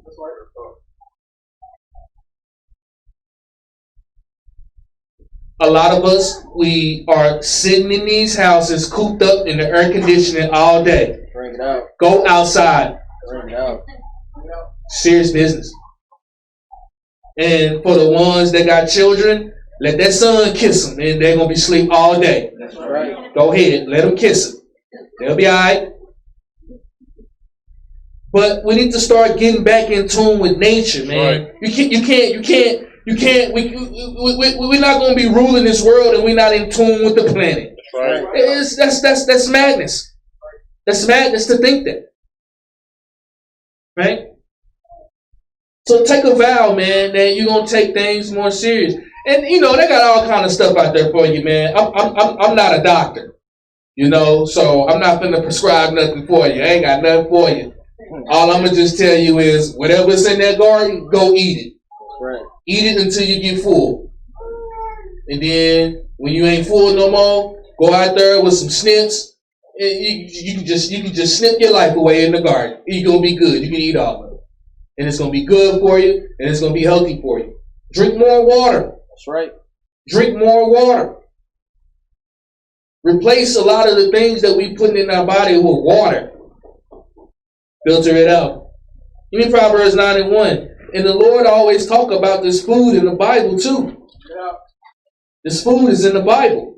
A lot of us, we are sitting in these houses cooped up in the air conditioning all day. Bring it out. Go outside. Bring it out. Serious business. And for the ones that got children, let that son kiss them, and they're gonna be asleep all day. That's right. Go ahead, let them kiss them. They'll be all right. But we need to start getting back in tune with nature, man. Right. You can't. We're not gonna be ruling this world, and we're not in tune with the planet. Right. That's madness. That's madness to think that. Right? So take a vow, man, that you're gonna take things more serious. And you know, they got all kind of stuff out there for you, man. I'm not a doctor, you know, so I'm not gonna prescribe nothing for you. I ain't got nothing for you. All I'm gonna just tell you is whatever's in that garden, go eat it. Right. Eat it until you get full. And then when you ain't full no more, go out there with some snips. And you can just snip your life away in the garden. You're gonna be good. You can eat all of it. And it's gonna be good for you, and it's gonna be healthy for you. Drink more water. That's right. Drink more water. Replace a lot of the things that we put in our body with water. Filter it out. Give me Proverbs 9:1. And the Lord always talk about this food in the Bible too. Yeah. This food is in the Bible.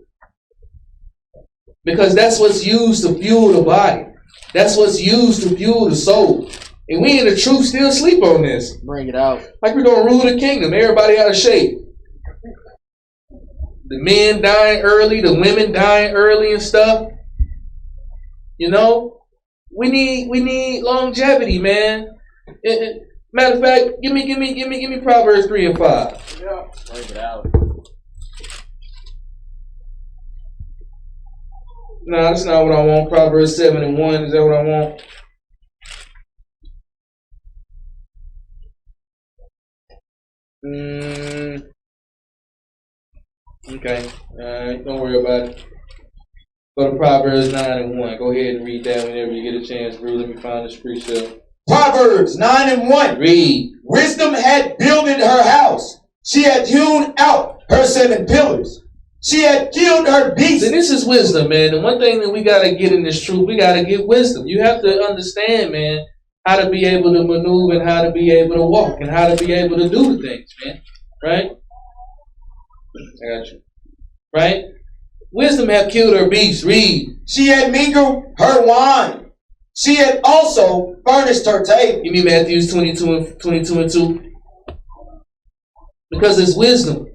Because that's what's used to fuel the body. That's what's used to fuel the soul. And we in the truth still sleep on this. Bring it out. Like we're going to rule the kingdom. Everybody out of shape. The men dying early, the women dying early and stuff. You know, we need longevity, man. Matter of fact, give me Proverbs 3 and 5. Yeah. Bring it out. No, that's not what I want. Proverbs 7 and 1. Is that what I want? Okay. Don't worry about it. Go to Proverbs 9 and 1. Go ahead and read that whenever you get a chance, bro. Let me find this precept. Proverbs 9 and 1. Read. Wisdom had builded her house. She had hewn out her 7 pillars. She had killed her beasts. See, this is wisdom, man. The one thing that we got to get in this truth, we got to get wisdom. You have to understand, man, how to be able to maneuver and how to be able to walk and how to be able to do the things, man. Right? I got you. Right? Wisdom have killed her beasts. Read. She had mingled her wine. She had also furnished her table. Give me Matthew 22 and 2. Because it's wisdom.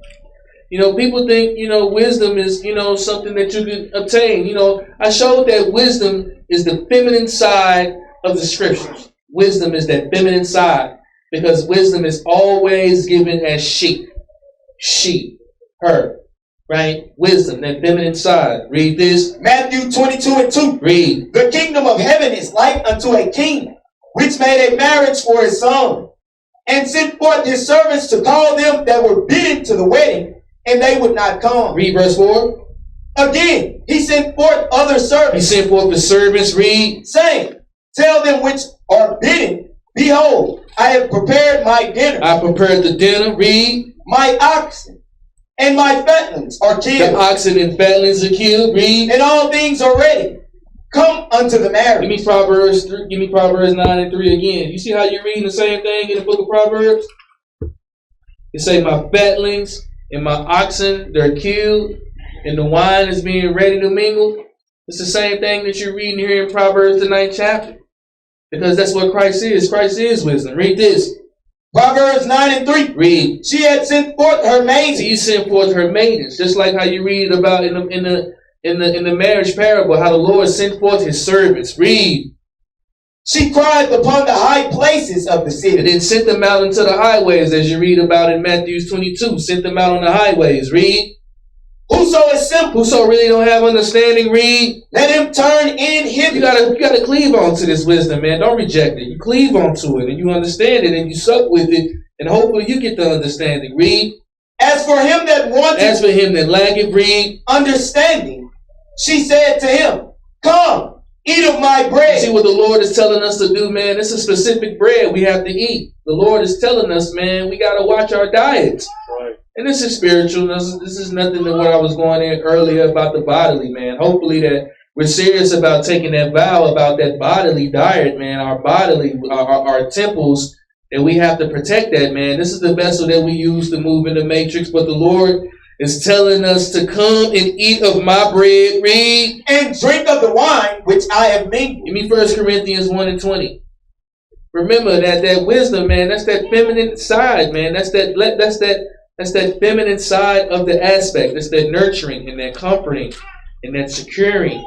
You know, people think, you know, wisdom is, you know, something that you can obtain. You know, I showed that wisdom is the feminine side of the scriptures. Wisdom is that feminine side. Because wisdom is always given as she, her. Right? Wisdom, that feminine side. Read this. Matthew 22 and 2. Read. The kingdom of heaven is like unto a king, which made a marriage for his son, and sent forth his servants to call them that were bidden to the wedding, and they would not come. Read verse 4. Again, he sent forth other He servants, sent forth the servants. Read. saying, tell them which are bidden, behold, I have prepared my dinner. I prepared the dinner. Read. My oxen and my fatlings are The killed, oxen and fatlings are killed. Read. and all things are ready. Come unto the Give marriage. me Proverbs 3, give me Proverbs 9 and 3 again. You see how you're reading the same thing in the book of Proverbs? It say my fatlings and my oxen, they're killed, and the wine is being ready to mingle. It's the same thing that you're reading here in Proverbs the 9th chapter. Because that's what Christ is. Christ is wisdom. Read this. Proverbs 9 and 3. Read. She had sent forth her maidens. She sent forth her maidens, just like how you read about in the marriage parable, how the Lord sent forth his servants. Read. She cried upon the high places of the And city. then sent them out into the highways, as you read about in Matthew 22. Sent them out on the highways. Read. Whoso is simple, Whoso really don't have understanding, read. let him turn in hither. You gotta cleave onto this wisdom, man. Don't reject it. You cleave onto it and you understand it and you suck with it, and hopefully you get the understanding. Read. As for him that wanted As for him that lacketh, read. understanding, she said to him, Come, eat of my You bread. see what the Lord is telling us to do, man? This is specific bread we have to eat. The Lord is telling us, man, we gotta watch our diets. Right. And this is spiritual. This is nothing to what I was going in earlier about the bodily, man. Hopefully that we're serious about taking that vow about that bodily diet, man. Our bodily, our temples, and we have to protect that, man. This is the vessel that we use to move in the matrix. But the Lord is telling us to come and eat of my bread. Read. And drink of the wine which I have mingled. Give me 1 Corinthians 1:20. Remember that wisdom, man. That's that feminine side, man. That's that feminine side of the aspect. That's that nurturing and that comforting and that securing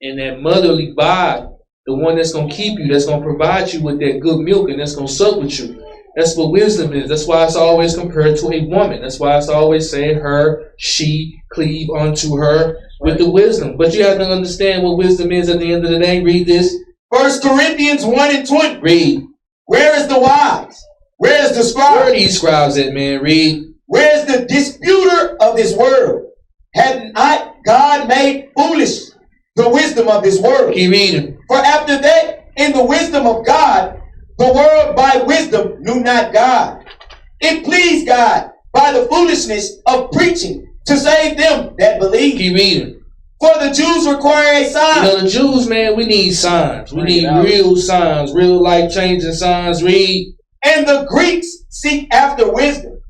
and that motherly vibe. The one that's going to keep you, that's going to provide you with that good milk and that's going to suck with you. That's what wisdom is. That's why it's always compared to a woman. That's why it's always saying her, she, cleave unto her with the wisdom. But you have to understand what wisdom is at the end of the day. Read this. 1 Corinthians 1:20. Read. Where is the wise? Where is the Where are scribe? these scribes at, man? Read. Where is the disputer of this world? Had not God made foolish the wisdom of this world? Keep reading. For after that, in the wisdom of God, the world by wisdom knew not God. It pleased God by the foolishness of preaching to save them that believe. Keep reading. For the Jews require a You sign, know, the Jews, man, we need signs. We Bring it need out. real signs, real life-changing signs. Read. and the Greeks seek after wisdom.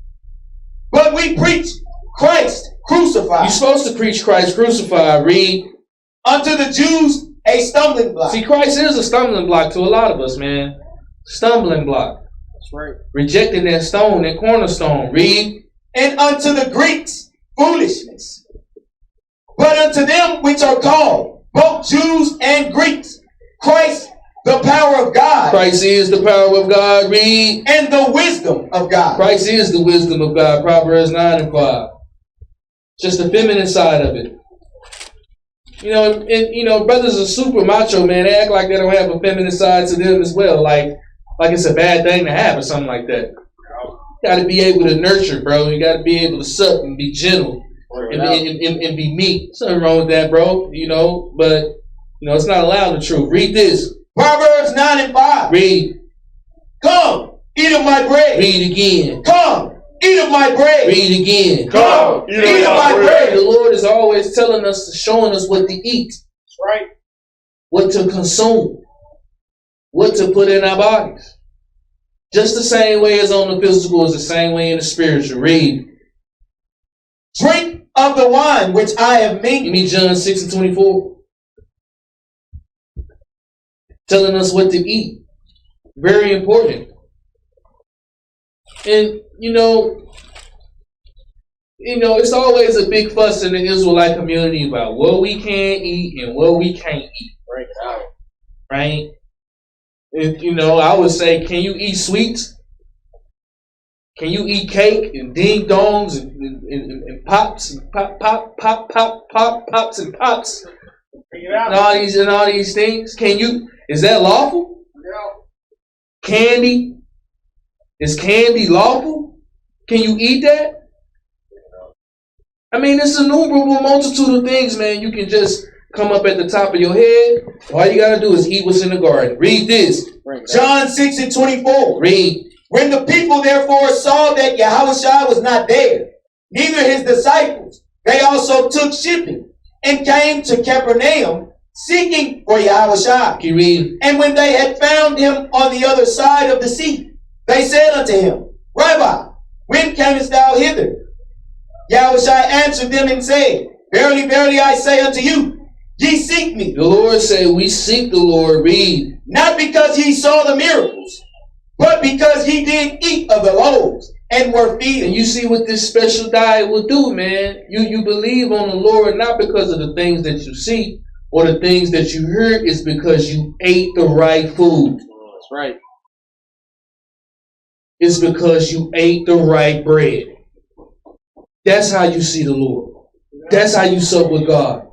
But we preach Christ crucified. You're supposed to preach Christ crucified. Read. Unto the Jews a stumbling block. See, Christ is a stumbling block to a lot of us, man. Stumbling block. That's right. Rejecting that stone, that cornerstone. Read. And unto the Greeks foolishness. But unto them which are called, both Jews and Greeks, Christ the power of God, Christ is the power of God. Read. and the wisdom of God. Christ is the wisdom of God. Proverbs 9:5. Just the feminine side of it. You know, and you know, brothers are super macho, man. They act like they don't have a feminine side to them as well. Like it's a bad thing to have or something like that. You got to be able to nurture, bro. You got to be able to suck and be gentle and be meek. There's nothing wrong with that, bro. You know, but you know, it's not allowed the truth. Read this. Proverbs 9:5. Read. Come, eat of my bread. Read again. Come, eat of my bread. Read again. Come, eat of my bread. The Lord is always telling us, showing us what to eat, That's right. what to consume, what to put in our bodies. Just the same way as on the physical is the same way in the spiritual. Read. Drink of the wine which I have Give mingled. me John 6:24. Telling us what to eat. Very important. And you know, it's always a big fuss in the Israelite community about what we can eat and what we can't eat. Break it out. Right? And, you know, I would say, can you eat sweets? Can you eat cake and ding dongs and pops and pops and pops Bring it out. and all these things? Can you? Is that lawful? Yeah. Candy? Is candy lawful? Can you eat that? I mean, it's an innumerable multitude of things, man. You can just come up at the top of your head. All you gotta do is eat what's in the garden. Read this. Bring it out. John 6:24. Read. When the people therefore saw that Yahawashi was not there, neither his disciples, they also took shipping and came to Capernaum, seeking for Yahawashi. Keep reading. And when they had found him on the other side of the sea, they said unto him, Rabbi, when camest thou hither? Yahawashi answered them and said, Verily, verily, I say unto you, ye seek me, The Lord said, we seek the Lord. Read. not because ye saw the miracles, but because ye did eat of the loaves and were And filled. you see what this special diet will do, man. You believe on the Lord not because of the things that you see or the things that you heard is because you ate the right food. That's right. It's because you ate the right bread. That's how you see the Lord. That's how you sup with God.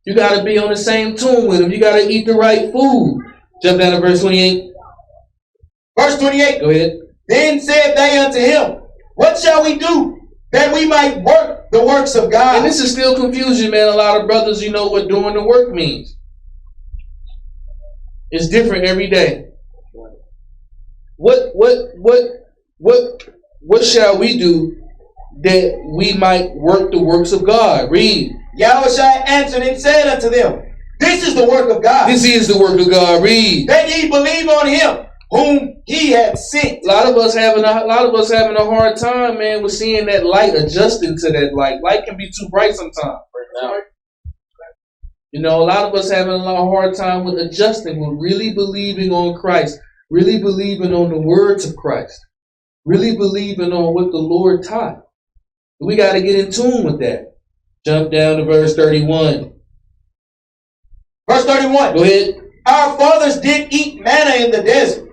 You got to be on the same tune with Him. You got to eat the right food. Jump down to verse 28. Verse 28. Go ahead. Then said they unto him, what shall we do that we might work the works of God? And this is still confusion, man. A lot of brothers, you know what doing the work means. It's different every day. What shall we do that we might work the works of God? Read. Yahawashi answered and said unto them, this is the work of God. This is the work of God. Read. That ye believe on him whom he had sent. A lot of us having a hard time, man, with seeing that light, adjusting to that light. Light can be too bright sometimes. You know, a lot of us having a hard time with adjusting, with really believing on Christ, really believing on the words of Christ, really believing on what the Lord taught. We got to get in tune with that. Jump down to verse 31. Verse 31. Go ahead. Our fathers did eat manna in the desert,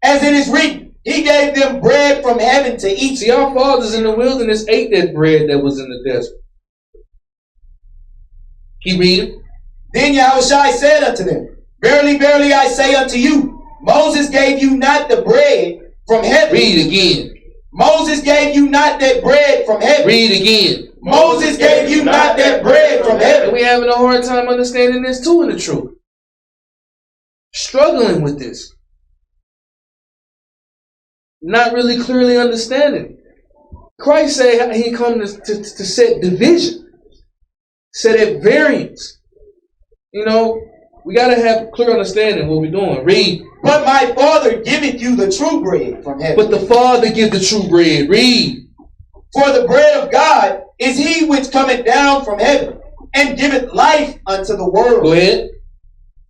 as it is written, he gave them bread from heaven to eat. See, our fathers in the wilderness ate that bread that was in the desert. Keep reading. Then Yahawashi said unto them, verily, verily, I say unto you, Moses gave you not the bread from heaven. Read again. Moses gave you not that bread from heaven. Read again. Moses gave you not that bread from heaven. And we having a hard time understanding this too in the truth. Struggling with this. Not really clearly understanding. Christ said he come to set division. Set at variance. You know, we got to have clear understanding what we're doing. Read. But my Father giveth you the true bread from heaven. But the Father give the true bread. Read. For the bread of God is he which cometh down from heaven, and giveth life unto the world. Go ahead.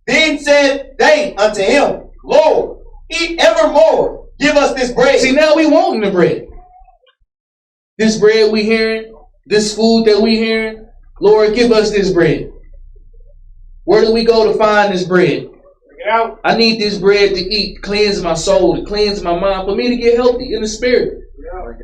Then said they unto him, Lord, eat evermore, give us this bread. See, now we wanting the bread. This bread we hearing, this food that we hearing, Lord, give us this bread. Where do we go to find this bread? I need this bread to eat, cleanse my soul, to cleanse my mind, for me to get healthy in the spirit.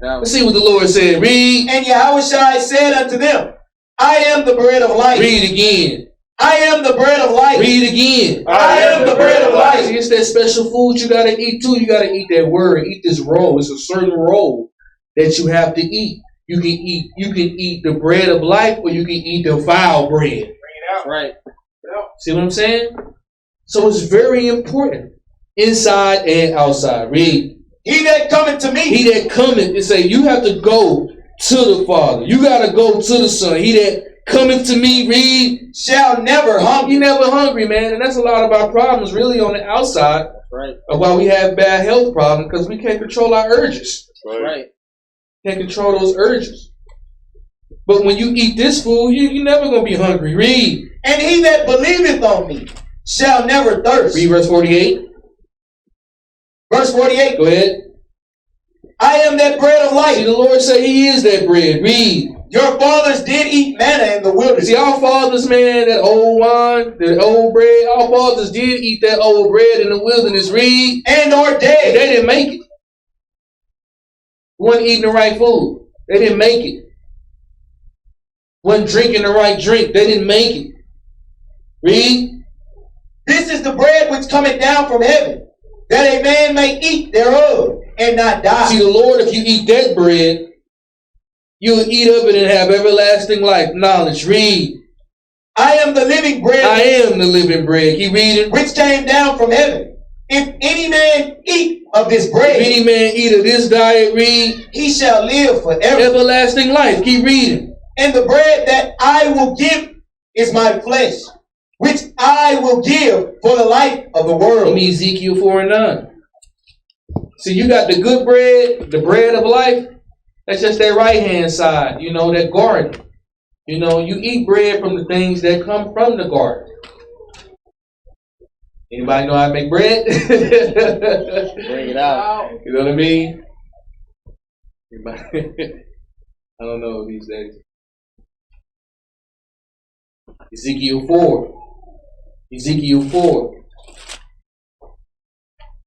Let's see what the Lord said. Read. And Yahawashi said unto them, I am the bread of life. Read again. I am the bread of life. Read again. I am the bread of life. See, it's that special food you got to eat too. You got to eat that word. Eat this roll. It's a certain roll that you have to eat. You can eat the bread of life, or you can eat the foul bread. Bring it out. Right. See what I'm saying? So it's very important. Inside and outside. Read. He that cometh to me. He that cometh, and say you have to go to the Father. You got to go to the Son. He that cometh to me, read, shall never hunger. He never hungry, man. And that's a lot of our problems really on the outside. Right. Of why we have bad health problems, because we can't control our urges. Right. Can't control those urges. But when you eat this food, you're never going to be hungry. Read. And he that believeth on me shall never thirst. Read verse 48. Verse 48. Go ahead. I am that bread of life. See, the Lord said he is that bread. Read. Your fathers did eat manna in the wilderness. See, our fathers, man, that old wine, that old bread, our fathers did eat that old bread in the wilderness. Read. And are dead. And they didn't make it. Wasn't eating the right food. They didn't make it. Wasn't drinking the right drink. They didn't make it. Read. This is the bread which cometh down from heaven, that a man may eat thereof and not die. See, the Lord, if you eat that bread, you'll eat of it and have everlasting life. Knowledge. Read. I am the living bread. I am the living bread. Keep reading. Which came down from heaven. If any man eat of this bread, if any man eat of this diet, read, he shall live forever. Everlasting life. Keep reading. And the bread that I will give is my flesh, which I will give for the life of the world. Give me Ezekiel 4:9. See, you got the good bread, the bread of life. That's just that right hand side, you know, that garden. You know, you eat bread from the things that come from the garden. Anybody know how to make bread? Bring it out. You know what I mean? I don't know these days. Ezekiel 4. Ezekiel 4.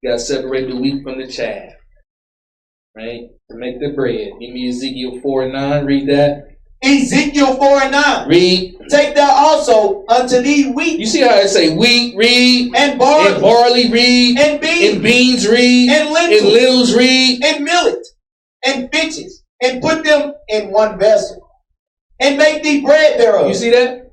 You gotta separate the wheat from the chaff. Right? To make the bread. Give me Ezekiel 4:9. Read that. Ezekiel 4:9. Read. Take thou also unto thee wheat. You see how it say wheat, read. And barley. Read. And beans. And beans, read. And lentils. And lentils, read. And millet. And fitches. And put them in one vessel. And make thee bread thereof. You see that?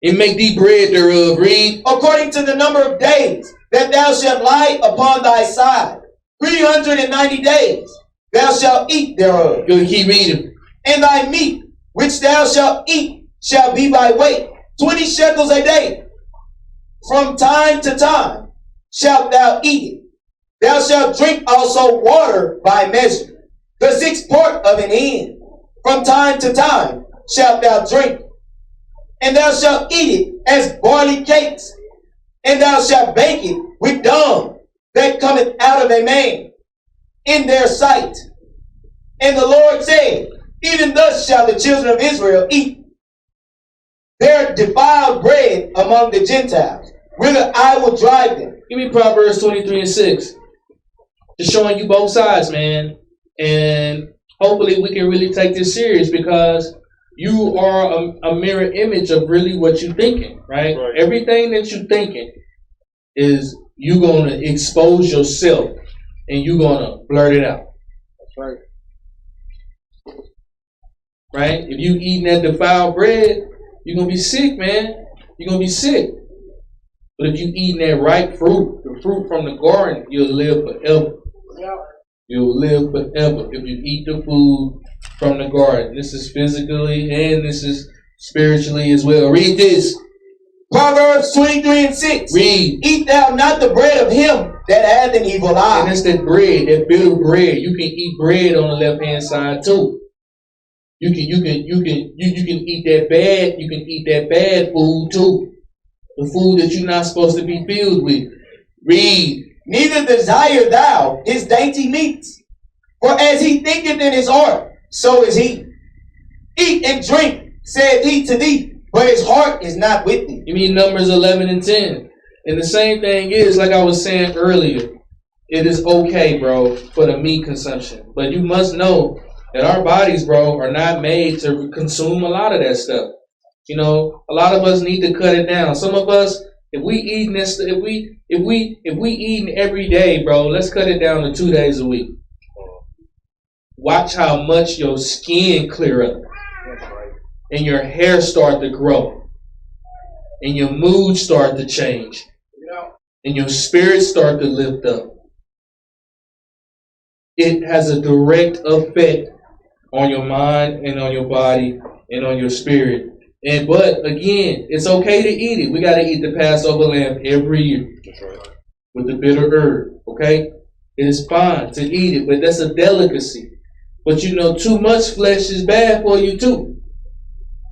And make thee bread thereof, read. According to the number of days that thou shalt lie upon thy side. 390 days thou shalt eat thereof. Go keep reading. And thy meat, which thou shalt eat, shall be by weight, 20 shekels a day. From time to time shalt thou eat it. Thou shalt drink also water by measure, the 6th part of an hin. From time to time shalt thou drink. And thou shalt eat it as barley cakes. And thou shalt bake it with dung that cometh out of a man in their sight. And the Lord said, even thus shall the children of Israel eat their defiled bread among the Gentiles, whither I will drive them. Give me Proverbs 23:6. Just showing you both sides, man. And hopefully we can really take this serious, because you are a mirror image of really what you're thinking, right? Everything that you're thinking is you're going to expose yourself and you're going to blurt it out. That's right. Right? If you eating that defiled bread, you're going to be sick, man. You're going to be sick. But if you eating that ripe fruit, the fruit from the garden, you'll live forever. You'll live forever if you eat the food from the garden. This is physically and this is spiritually as well. Read this. Proverbs 23:6. Read. Eat thou not the bread of him that hath an evil eye. And that's that bread, that bitter bread. You can eat bread on the left hand side too. You can eat that bad. You can eat that bad food too. The food that you're not supposed to be filled with. Read. Neither desire thou his dainty meats, for as he thinketh in his heart, so is he. Eat and drink, saith he to thee, but his heart is not with thee. You mean Numbers 11 and 10. And the same thing is, like I was saying earlier, it is okay, bro, for the meat consumption. But you must know that our bodies, bro, are not made to consume a lot of that stuff. You know, a lot of us need to cut it down. Some of us, if we eating this, if we eating every day, bro, let's cut it down to 2 days a week. Watch how much your skin clear up, and your hair start to grow, and your mood start to change, and your spirit start to lift up. It has a direct effect on your mind and on your body and on your spirit. But again, it's okay to eat it. We got to eat the Passover lamb every year with the bitter herb. Okay, it is fine to eat it, but that's a delicacy. But you know, too much flesh is bad for you too.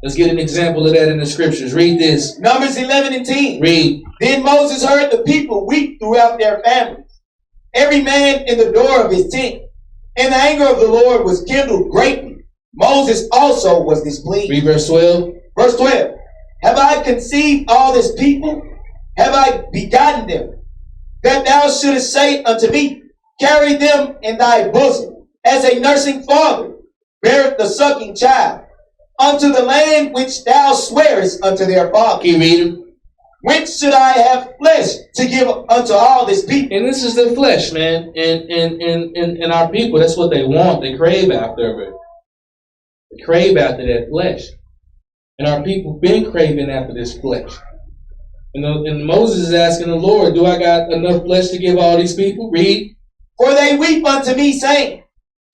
Let's get an example of that in the scriptures. Read this. Numbers 11 and 10. Read. Then Moses heard the people weep throughout their families, every man in the door of his tent. And the anger of the Lord was kindled greatly. Moses also was displeased. Read verse 12. Verse 12. Have I conceived all this people? Have I begotten them? That thou shouldest say unto me, carry them in thy bosom, as a nursing father beareth the sucking child, unto the land which thou swearest unto their father. Keep reading. Whence should I have flesh to give unto all this people? And this is the flesh, man. And our people, that's what they want. They crave after it. They crave after that flesh. And our people been craving after this flesh. And Moses is asking the Lord, do I got enough flesh to give all these people? Read. For they weep unto me, saying,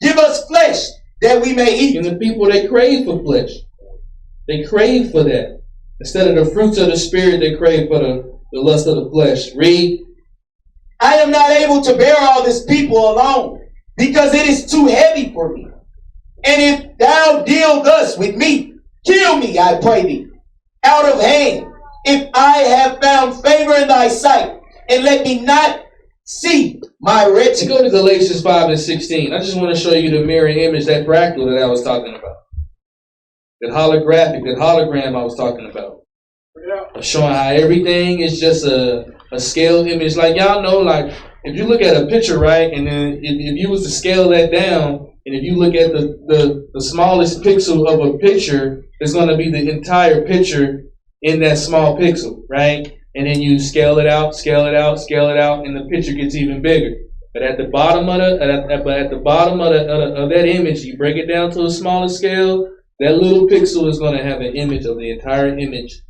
give us flesh that we may eat. And the people, they crave for flesh. They crave for that. Instead of the fruits of the Spirit, they crave for the lust of the flesh. Read. I am not able to bear all this people alone, because it is too heavy for me. And if thou deal thus with me, kill me, I pray thee, out of hand, if I have found favor in thy sight, and let me not see my wretched. Go to Galatians 5 and 16. I just want to show you the mirror image, that fractal that I was talking about. That holographic, that hologram I was talking about. Showing how everything is just a scale image. Like y'all know, like if you look at a picture, right, and then if you was to scale that down, and if you look at the smallest pixel of a picture, it's going to be the entire picture in that small pixel, right? And then you scale it out, scale it out, scale it out, and the picture gets even bigger. But at the bottom of that image, you break it down to a smaller scale. That little pixel is going to have an image of the entire image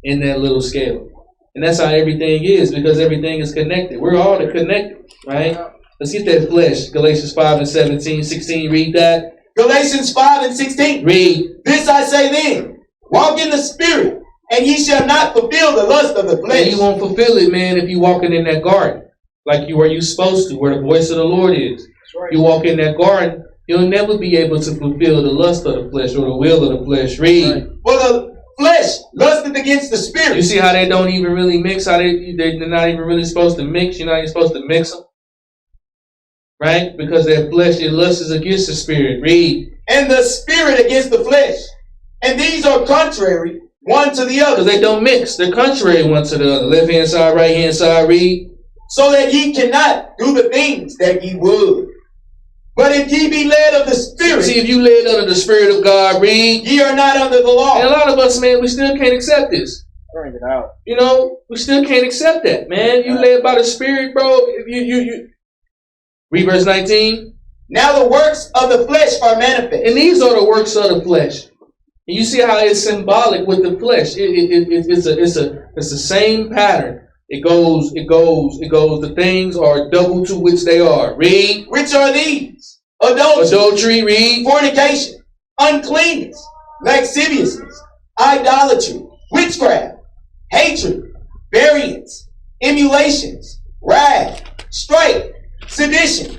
in that little scale. And that's how everything is, because everything is connected. We're all connected, right? Let's get that flesh. Galatians 5 and 17, 16, read that. Galatians 5 and 16. Read. This I say then, walk in the Spirit, and ye shall not fulfill the lust of the flesh. And you won't fulfill it, man, if you walking in that garden, like you where you supposed to, where the voice of the Lord is. You walk in that garden, you'll never be able to fulfill the lust of the flesh or the will of the flesh. Read. For the flesh lusted against the Spirit. You see how they don't even really mix, how they're not even really supposed to mix. You're not even supposed to mix them. Right? Because that flesh, it lusts against the Spirit. Read. And the Spirit against the flesh. And these are contrary one to the other. Because they don't mix. They're contrary one to the other. Left hand side, right hand side. Read. So that ye cannot do the things that ye would. But if ye be led of the Spirit. See, if you led under the Spirit of God, read. Ye are not under the law. And a lot of us, man, we still can't accept this. Bring it out. You know, we still can't accept that, man. You led by the Spirit, bro. You. Read verse 19. Now the works of the flesh are manifest. And these are the works of the flesh. And you see how it's symbolic with the flesh. It's the same pattern. It goes. The things are double to which they are. Read. Which are these? Adultery. Read. Fornication. Uncleanness. Lasciviousness. Idolatry. Witchcraft. Hatred. Variance. Emulations. Wrath. Strife. Seditions.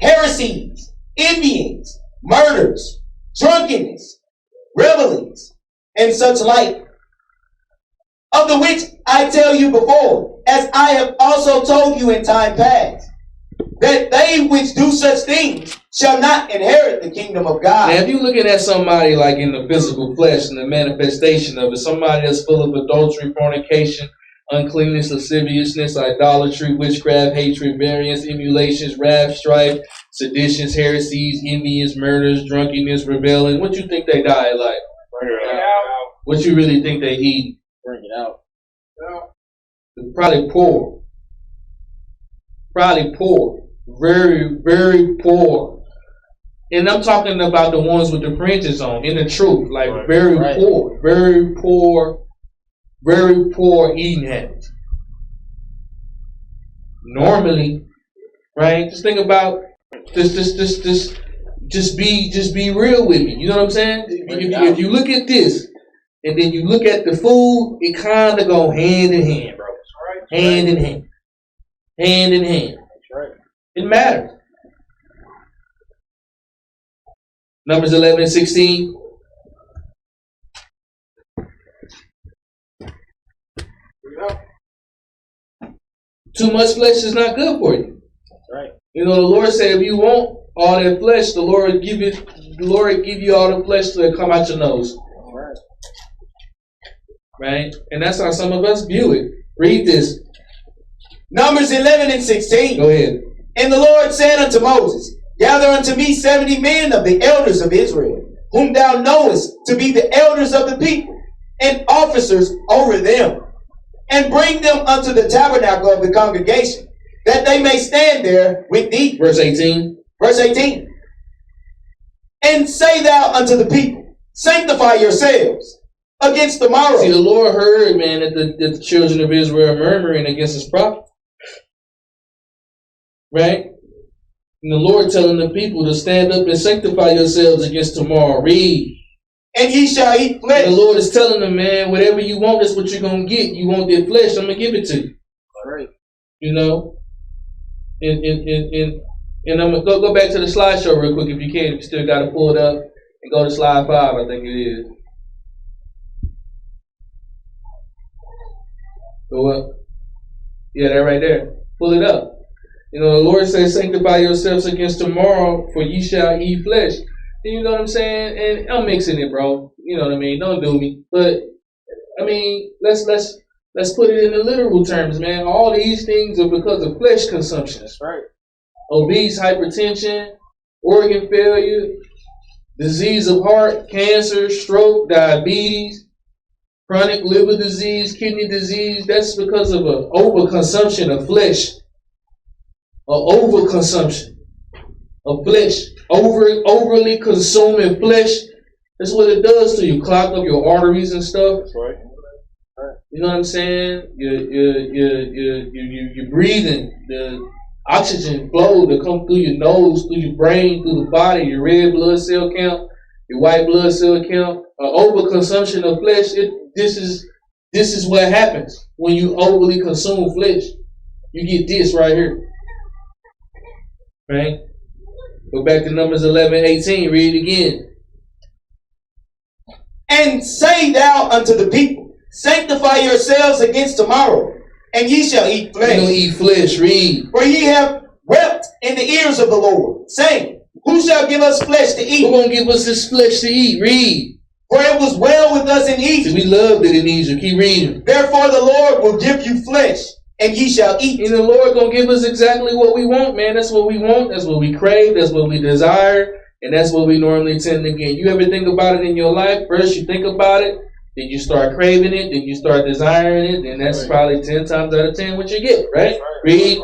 Heresies. Envyings. Murders. Drunkenness. Revelings. And such like. Of the which I tell you before, as I have also told you in time past, that they which do such things shall not inherit the kingdom of God. Now, if you're looking at somebody like in the physical flesh and the manifestation of it, somebody that's full of adultery, fornication, uncleanness, lasciviousness, idolatry, witchcraft, hatred, variance, emulations, wrath, strife, seditions, heresies, envious, murders, drunkenness, rebellion, what you think they die like? What you really think they eat? Bring it out. Probably poor. Very, very poor. And I'm talking about the ones with the fringes on, in the truth. Like very poor eating habits. Normally, right? Just think about just be real with me. You know what I'm saying? If you look at this and then you look at the food, it kind of go hand in hand, bro. Hand in hand. Hand in hand. It matters. Numbers 11 and 16. Too much flesh is not good for you. That's right. You know, the Lord said if you want all that flesh, the Lord give you all the flesh to come out your nose. Right. Right? And that's how some of us view it. Read this. Numbers 11 and 16. Go ahead. And the Lord said unto Moses, gather unto me 70 men of the elders of Israel, whom thou knowest to be the elders of the people, and officers over them, and bring them unto the tabernacle of the congregation, that they may stand there with thee. Verse 18. Verse 18. And say thou unto the people, sanctify yourselves against tomorrow. See, the Lord heard, man, that the children of Israel are murmuring against his prophet. Right? And the Lord telling the people to stand up and sanctify yourselves against tomorrow. Read. And ye shall eat flesh. And the Lord is telling them, man, whatever you want, that's what you're going to get. You want that flesh, I'm going to give it to you. Right. You know? And I'm going to go back to the slideshow real quick if you can. If you still got to pull it up. And go to slide 5, I think it is. Go up. Yeah, that right there. Pull it up. You know, the Lord says, sanctify yourselves against tomorrow, for ye shall eat flesh. And you know what I'm saying? And I'm mixing it, bro. You know what I mean? Don't do me. But I mean, let's put it in the literal terms, man. All these things are because of flesh consumption. That's right. Obese, hypertension, organ failure, disease of heart, cancer, stroke, diabetes, chronic liver disease, kidney disease. That's because of an overconsumption of flesh. An overconsumption of flesh. Overly consuming flesh. That's what it does to you. Clog up your arteries and stuff. That's right. You know what I'm saying? You're breathing. The oxygen flow to come through your nose, through your brain, through the body, your red blood cell count, your white blood cell count. Overconsumption of flesh. This is what happens when you overly consume flesh. You get this right here. Right? Go back to Numbers 11:18. Read it again. And say thou unto the people, sanctify yourselves against tomorrow, and ye shall eat You flesh. don't eat flesh. Read. For ye have wept in the ears of the Lord, saying, who shall give us flesh to Who eat? gonna give us this flesh to eat? Read. For it was well with us in Egypt. We loved it in Egypt. Keep reading. Therefore the Lord will give you flesh, and ye shall eat. And the Lord gonna give us exactly what we want, man. That's what we want. That's what we crave. That's what we desire. And that's what we normally tend to get. You ever think about it in your life? First you think about it, then you start craving it, then you start desiring it, and that's probably 10 times out of 10 what you get, right? Read.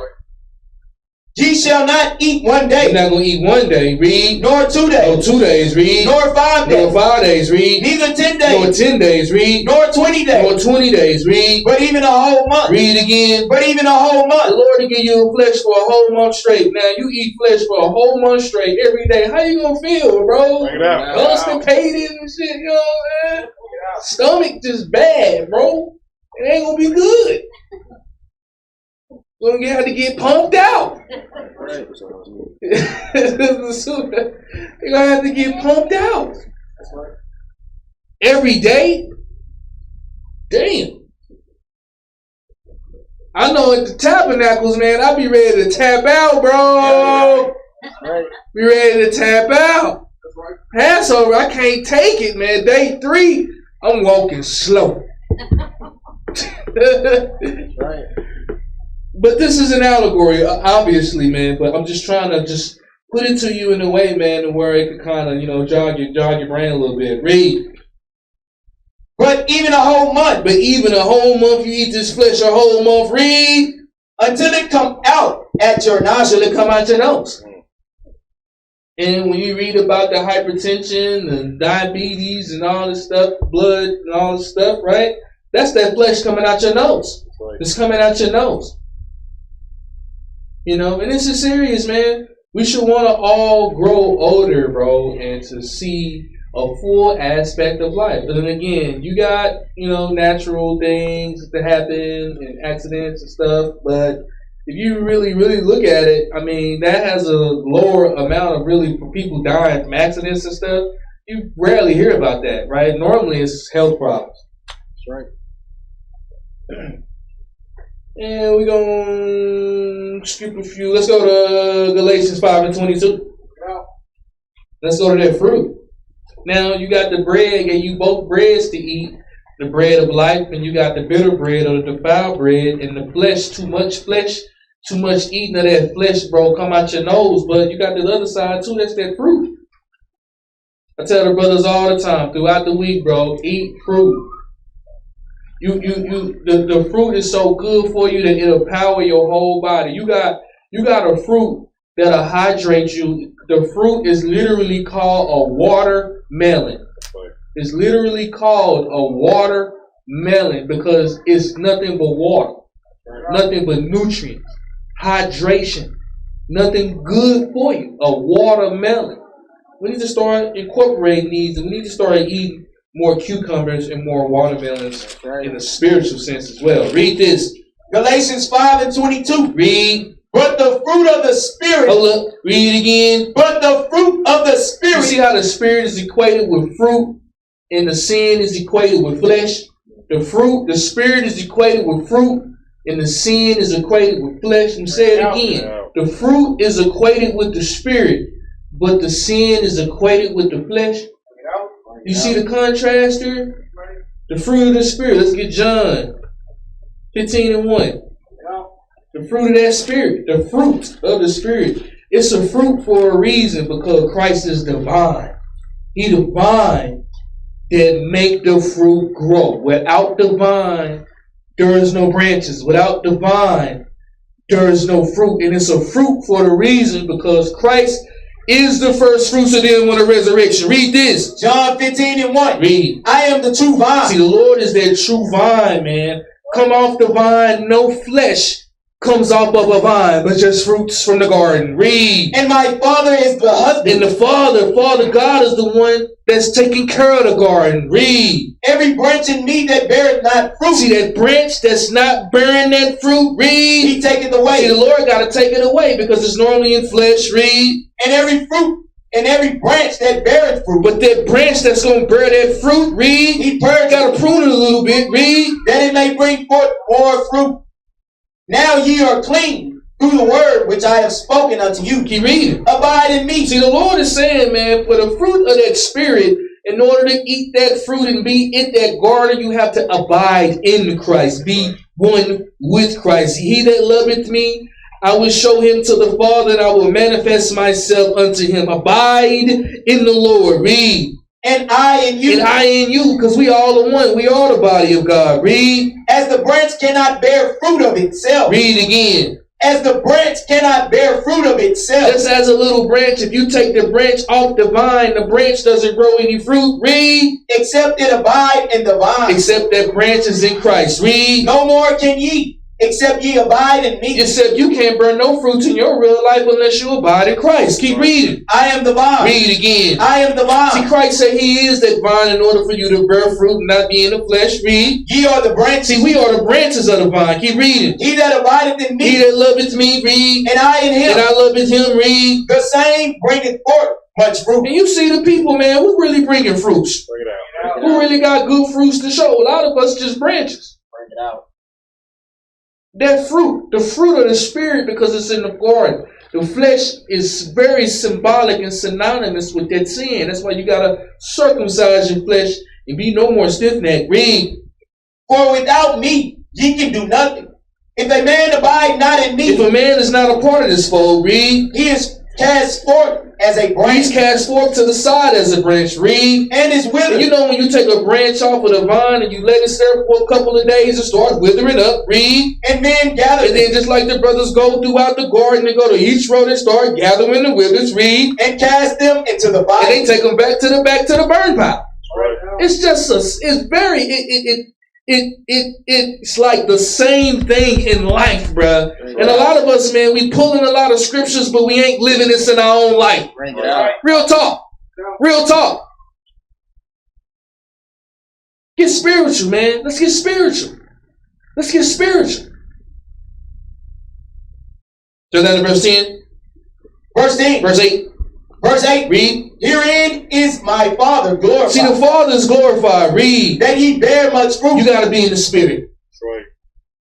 Ye shall not eat one You're day, not gonna eat one day. Read. nor 2 Nor days, 2 days. Read. nor 5 Nor days, 5 days. Read. neither 10 Nor days, 10 days. Read. nor 20 Nor days, 20 days. Read. but even a whole month. Read again. But even a whole The month. Lord will give you flesh for a whole month straight. Now you eat flesh for a whole month straight every day. How you gonna feel, bro? Bring it out. Constipated and shit, you know what I'm saying? Stomach just bad, bro. It ain't gonna be good. You're gonna have to get pumped out. Right. You're gonna have to get pumped out. Every day? Damn. I know at the tabernacles, man, I be ready to tap out, bro. Right. Be ready to tap out. Passover, I can't take it, man. Day 3, I'm walking slow. Right. But this is an allegory, obviously, man. But I'm just trying to just put it to you in a way, man, where it could kind of, jog your brain a little bit. Read. But even a whole month. But even a whole month, you eat this flesh a whole month. Read. Until it come out at your Until nostrils. it come out your nose. And when you read about the hypertension and diabetes and all this stuff, blood and all this stuff, right? That's that flesh coming out your nose. It's coming out your nose. And this is serious, man. We should want to all grow older, bro, and to see a full aspect of life. But then again, you got, natural things that happen and accidents and stuff. But if you really, really look at it, I mean, that has a lower amount of really people dying from accidents and stuff. You rarely hear about that, right? Normally it's health problems. That's right. And we're going to skip a few. Let's go to Galatians 5:22. Let's go to that fruit. Now, you got the bread, and you both breads to eat. The bread of life, and you got the bitter bread or the defiled bread, and the flesh, too much eating of that flesh, bro, come out your nose. But you got the other side, too, that's that fruit. I tell the brothers all the time, throughout the week, bro, eat fruit. The fruit is so good for you that it'll power your whole body. You got a fruit that'll hydrate you. The fruit is literally called a watermelon. It's literally called a watermelon because it's nothing but water, nothing but nutrients, hydration, nothing good for you. A watermelon. We need to start incorporating these, and we need to start eating more cucumbers and more watermelons in the spiritual sense as well. Read this. Galatians 5:22. Read. But the fruit of the Spirit. Hold up. Read it again. But the fruit of the Spirit. You see how the Spirit is equated with fruit and the sin is equated with flesh? The Spirit is equated with fruit and the sin is equated with flesh. And say it again. The fruit is equated with the Spirit, but the sin is equated with the flesh. You see the contrast here? The fruit of the Spirit. Let's get John 15:1. The fruit of that Spirit. The fruit of the Spirit. It's a fruit for a reason, because Christ is divine. He divine that make the fruit grow. Without the vine, there is no branches. Without the vine, there is no fruit. And it's a fruit for the reason, because Christ is the first fruits of them on the resurrection. Read this. John 15:1. Read. I am the true vine. See, the Lord is that true vine, man. Come off the vine, no flesh comes off of a vine, but just fruits from the garden. Read. And my Father is the husband. And the Father God is the one that's taking care of the garden. Read. Every branch in me that beareth not fruit, See that branch that's not bearing that fruit? Read. he taketh away. See, the Lord got to take it away, because it's normally in flesh. Read. And every fruit and every branch that beareth fruit, But that branch that's going to bear that fruit, read. he purgeth, Got to prune it a little bit. Read. that it may bring forth more fruit. Now ye are clean through the word which I have spoken unto you. Keep reading. Abide in me. See, the Lord is saying, man, for the fruit of that Spirit, in order to eat that fruit and be in that garden, you have to abide in Christ. Be one with Christ. He that loveth me, I will show him to the Father, and I will manifest myself unto him. Abide in the Lord. Read. And I in you. And I in you, because we all are one. We are the body of God. Read. As the branch cannot bear fruit of itself. Read again. As the branch cannot bear fruit of itself. Just as a little branch, if you take the branch off the vine, the branch doesn't grow any fruit. Read. Except it abide in the vine. Except that branch is in Christ. Read. No more can ye, except ye abide in me. Except you can't bear no fruits in your real life unless you abide in Christ. Keep reading. I am the vine. Read again. I am the See, vine. Christ said he is that vine in order for you to bear fruit and not be in the flesh. Read. Ye are the branches. See, we are the branches of the vine. Keep reading. He that abideth in He me, that loveth me, read. and I in him, And I loveth him, read. the same bringeth forth much fruit. And you see the people, man, who really bringing fruits? Bring it out. Who really got good fruits to show? A lot of us just branches. Bring it out. That fruit, the fruit of the Spirit, because it's in the garden. The flesh is very symbolic and synonymous with that sin. That's why you got to circumcise your flesh and be no more stiff-necked. Read. For without me, ye can do nothing. If a man abide not in If me, a man is not a part of this fold, read. he is cast forth as a He's branch cast forth to the side as a branch. Read. and is And withered. you know when you take a branch off of the vine and you let it sit for a couple of days, it starts withering up. Read. And men gather And then just like the brothers go throughout the garden and go to each row and start gathering the withers. Read. and cast them into the And fire. they take them back to the burn pile. Right. It's just it's very it's like the same thing in life, bruh. And a lot of us, man, we pulling a lot of scriptures, but we ain't living this in our own life. Bring it out. Real talk. Real talk. Get spiritual, man. Let's get spiritual. Let's get spiritual. So down to verse 10. Verse 10. Verse 8. Verse 8. Read. Herein is my Father glorified. See, the Father is glorified. Read. that ye bear much fruit. You got to be in the Spirit. That's right.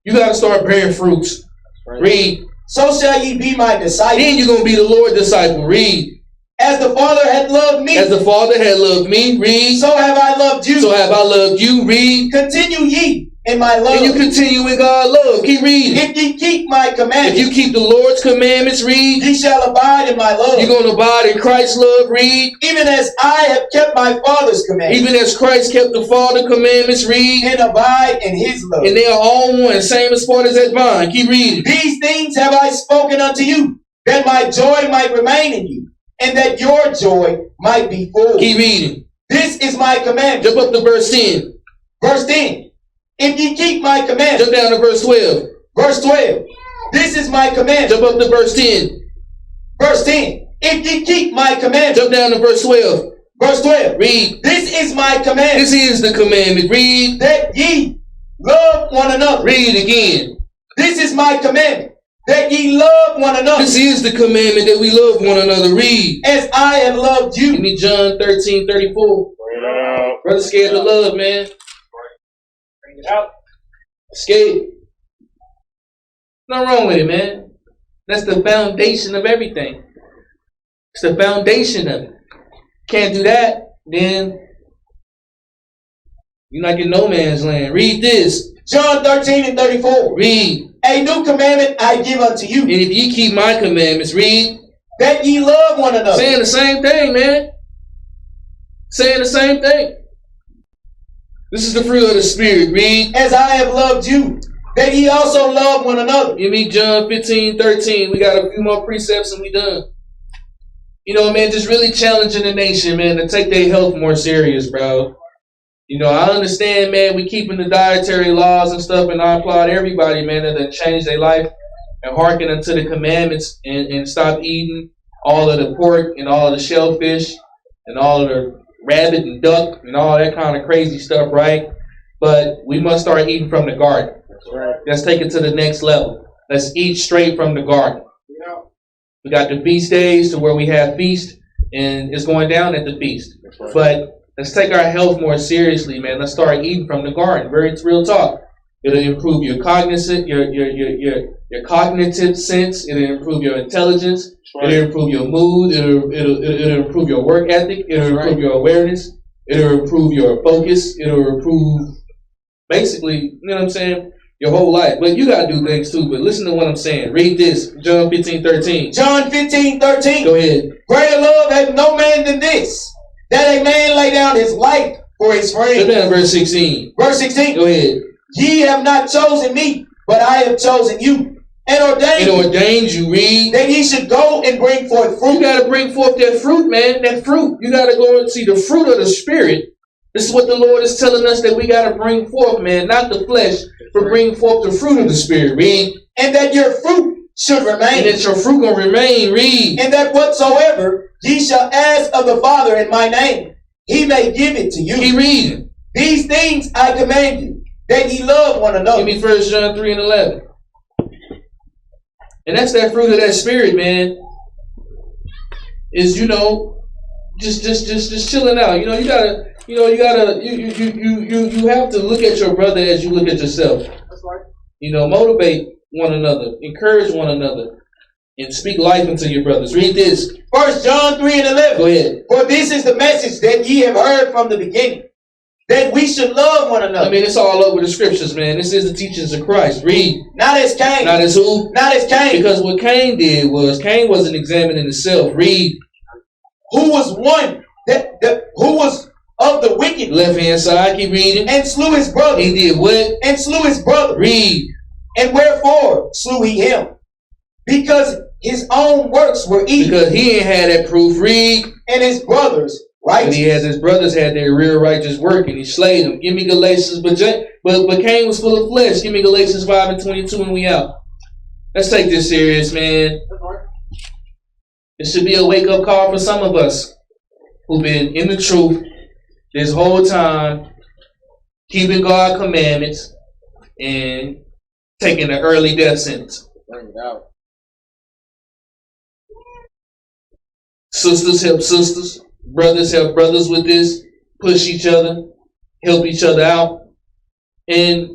You got to start bearing fruits. Right. Read. So shall ye be my disciples. Then you're going to be the Lord disciple. Read. As the Father hath loved me, As the Father had loved me. Read. so have I loved you. So have I loved you. Read. Continue ye in my love. And you continue in God's love. Keep reading. If ye keep my If commandments, you keep the Lord's commandments, read. ye shall abide in my love. You're going to abide in Christ's love. Read. Even as I have kept my Father's commandments, Even as Christ kept the Father commandments. Read. and abide in his love. And they are all one. Same as far as that vine. Keep reading. These things have I spoken unto you, that my joy might remain in you, and that your joy might be full. Keep reading. This is my commandment. Jump up to verse 10. Verse 10. If ye keep my Jump commandments. down to verse 12. Verse 12. This is my commandment. Jump up to verse 10. Verse 10. If ye keep my commandments. Jump down to verse 12. Verse 12. Read. This is my commandment, This is the commandment. Read. that ye love one another. Read it again. This is my commandment, that ye love one another, This is the commandment that we love one another. Read. as I have loved Give you. me John 13:34. Bring it out. Brother scared to love, man. Bring it out. Scared. Nothing wrong with it, man. That's the foundation of everything. It's the foundation of it. Can't do that, then You're like in no man's land. Read this. John 13 and 34. Read. A new commandment I give unto you, And if ye keep my commandments, read. that ye love one another. Saying the same thing, man. Saying the same thing. This is the fruit of the Spirit. Read. As I have loved you, that ye also love one another. Give me John 15:13. We got a few more precepts and we done. You know, man, just really challenging the nation, man, to take their health more serious, bro. You know, I understand, man, we keeping the dietary laws and stuff, and I applaud everybody, man, that change their life and hearken unto the commandments and stop eating all of the pork and all of the shellfish and all of the rabbit and duck and all that kind of crazy stuff, right? But we must start eating from the garden. Let's take it to the next level. Let's eat straight from the garden. We got the feast days to where we have feast, and it's going down at the feast. But let's take our health more seriously, man. Let's start eating from the garden. It's real talk. It'll improve your cognitive sense. It'll improve your intelligence. It'll improve your mood. It'll improve your work ethic. It'll improve your awareness. It'll improve your focus. It'll improve, basically, you know what I'm saying, your whole life. But you got to do things too. But listen to what I'm saying. Read this. John 15:13. John 15:13. Go ahead. Greater love hath no man than this, that a man lay down his life for his Go friend. down verse 16. Verse 16. Go ahead. Ye have not chosen me, but I have chosen you, and It ordained ordains you. Read. that ye should go and bring forth You fruit. got to bring forth that fruit, man. That fruit. You got to go and see the fruit of the Spirit. This is what the Lord is telling us that we got to bring forth, man. Not the flesh, but bring forth the fruit of the Spirit. Read. And that your fruit should And remain. that your fruit going to remain. Read. And that whatsoever ye shall ask of the Father in my name, he may give it to Keep you. reading. These things I command you, that ye love one Give another. me 1 John 3 and 11. And that's that fruit of that Spirit, man. Is, you know, just chilling out. You have to look at your brother as you look at yourself. You know, motivate one another, encourage one another, and speak life into your brothers. Read this. 1 John 3 and 11. Go ahead. For this is the message that ye have heard from the beginning, that we should love one another. I mean, it's all over the scriptures, man. This is the teachings of Christ. Read. Not as Cain. Not as who? Not as Cain. Because what Cain did was, Cain wasn't examining himself. Read. Who was one who was of the wicked, Left hand side, keep reading. and slew his brother. He did what? And slew his brother. Read. And wherefore slew he him? Because his own works were evil, Because he ain't had that proof. Read. and his brothers But righteous. his brothers had their real righteous work, and he slayed them. Give me Galatians, but Cain was full of flesh. Give me Galatians 5 and 22, and we out. Let's take this serious, man. It should be a wake-up call for some of us who've been in the truth this whole time, keeping God's commandments, and taking an early death sentence. Sisters help sisters. Brothers help brothers with this. Push each other. Help each other out. And,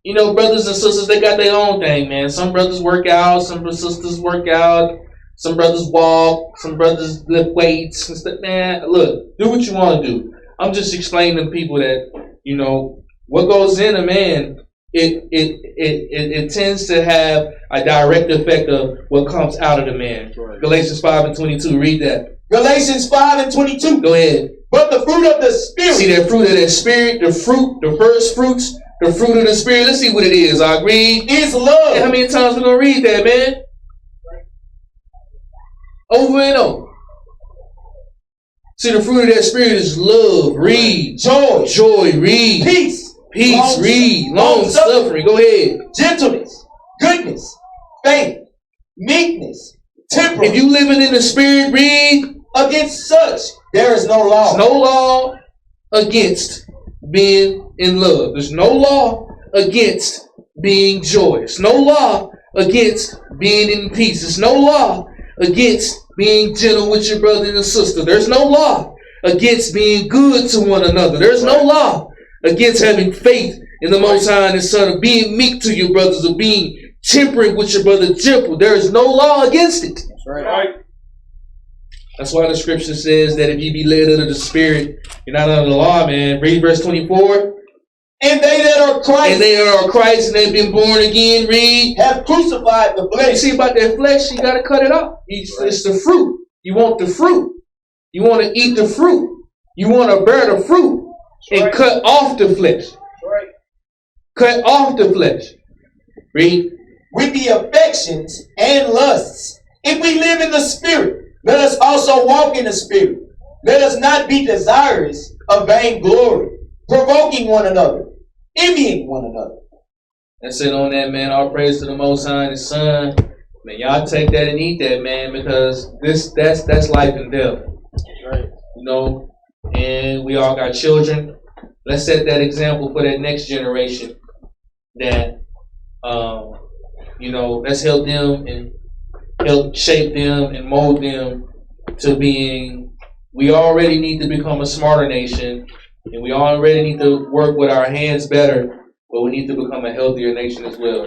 you know, brothers and sisters, they got their own thing, man. Some brothers work out. Some sisters work out. Some brothers walk. Some brothers lift weights and stuff. Man, look, do what you want to do. I'm just explaining to people that, you know, what goes in a man, it tends to have a direct effect of what comes out of the man. Right. Galatians 5 and 22. Read that. Galatians 5 and 22. Go ahead. But the fruit of the Spirit. See that fruit of that Spirit, the fruit, the first fruits, the fruit of the Spirit. Let's see what it is. I agree. Is love. How many times we're going to read that, man? Over and over. See, the fruit of that Spirit is love. Read. Joy. Joy. Read. Peace. Peace. Read. Long suffering. Go ahead. Gentleness. Goodness. Faith. Meekness. Temperance. If you living in the Spirit, read. Against such there is no law. There's no law against being in love. There's no law against being joyous. No law against being in peace. There's no law against being gentle with your brother and sister. There's no law against being good to one another. There's no law against having faith in the Most High and His Son, of being meek to your brothers, of being temperate with your brother, gentle. There is no law against it. That's right. That's why the scripture says that if you be led under the Spirit, you're not under the law, man. Read verse 24. And they that are Christ And they are Christ and they've been born again. Read. have crucified the You flesh. see about that flesh, you got to cut it off. It's the fruit. You want the fruit. You want to eat the fruit. You want to bear the fruit and cut off the flesh. Right. Cut off the flesh. Read. With the affections and lusts. If we live in the Spirit, let us also walk in the Spirit. Let us not be desirous of vainglory, provoking one another, envying one another. That's it on that, man. All praise to the Most High and His Son. Man, y'all take that and eat that, man, because that's life and death. Right. You know, and we all got children. Let's set that example for that next generation. That, you know, let's help them and help shape them and mold them to being. We already need to become a smarter nation, and we already need to work with our hands better, but we need to become a healthier nation as well.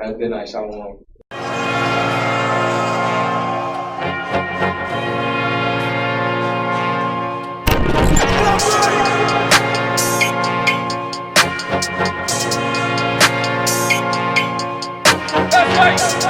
Have a good night. Shalom. That's right.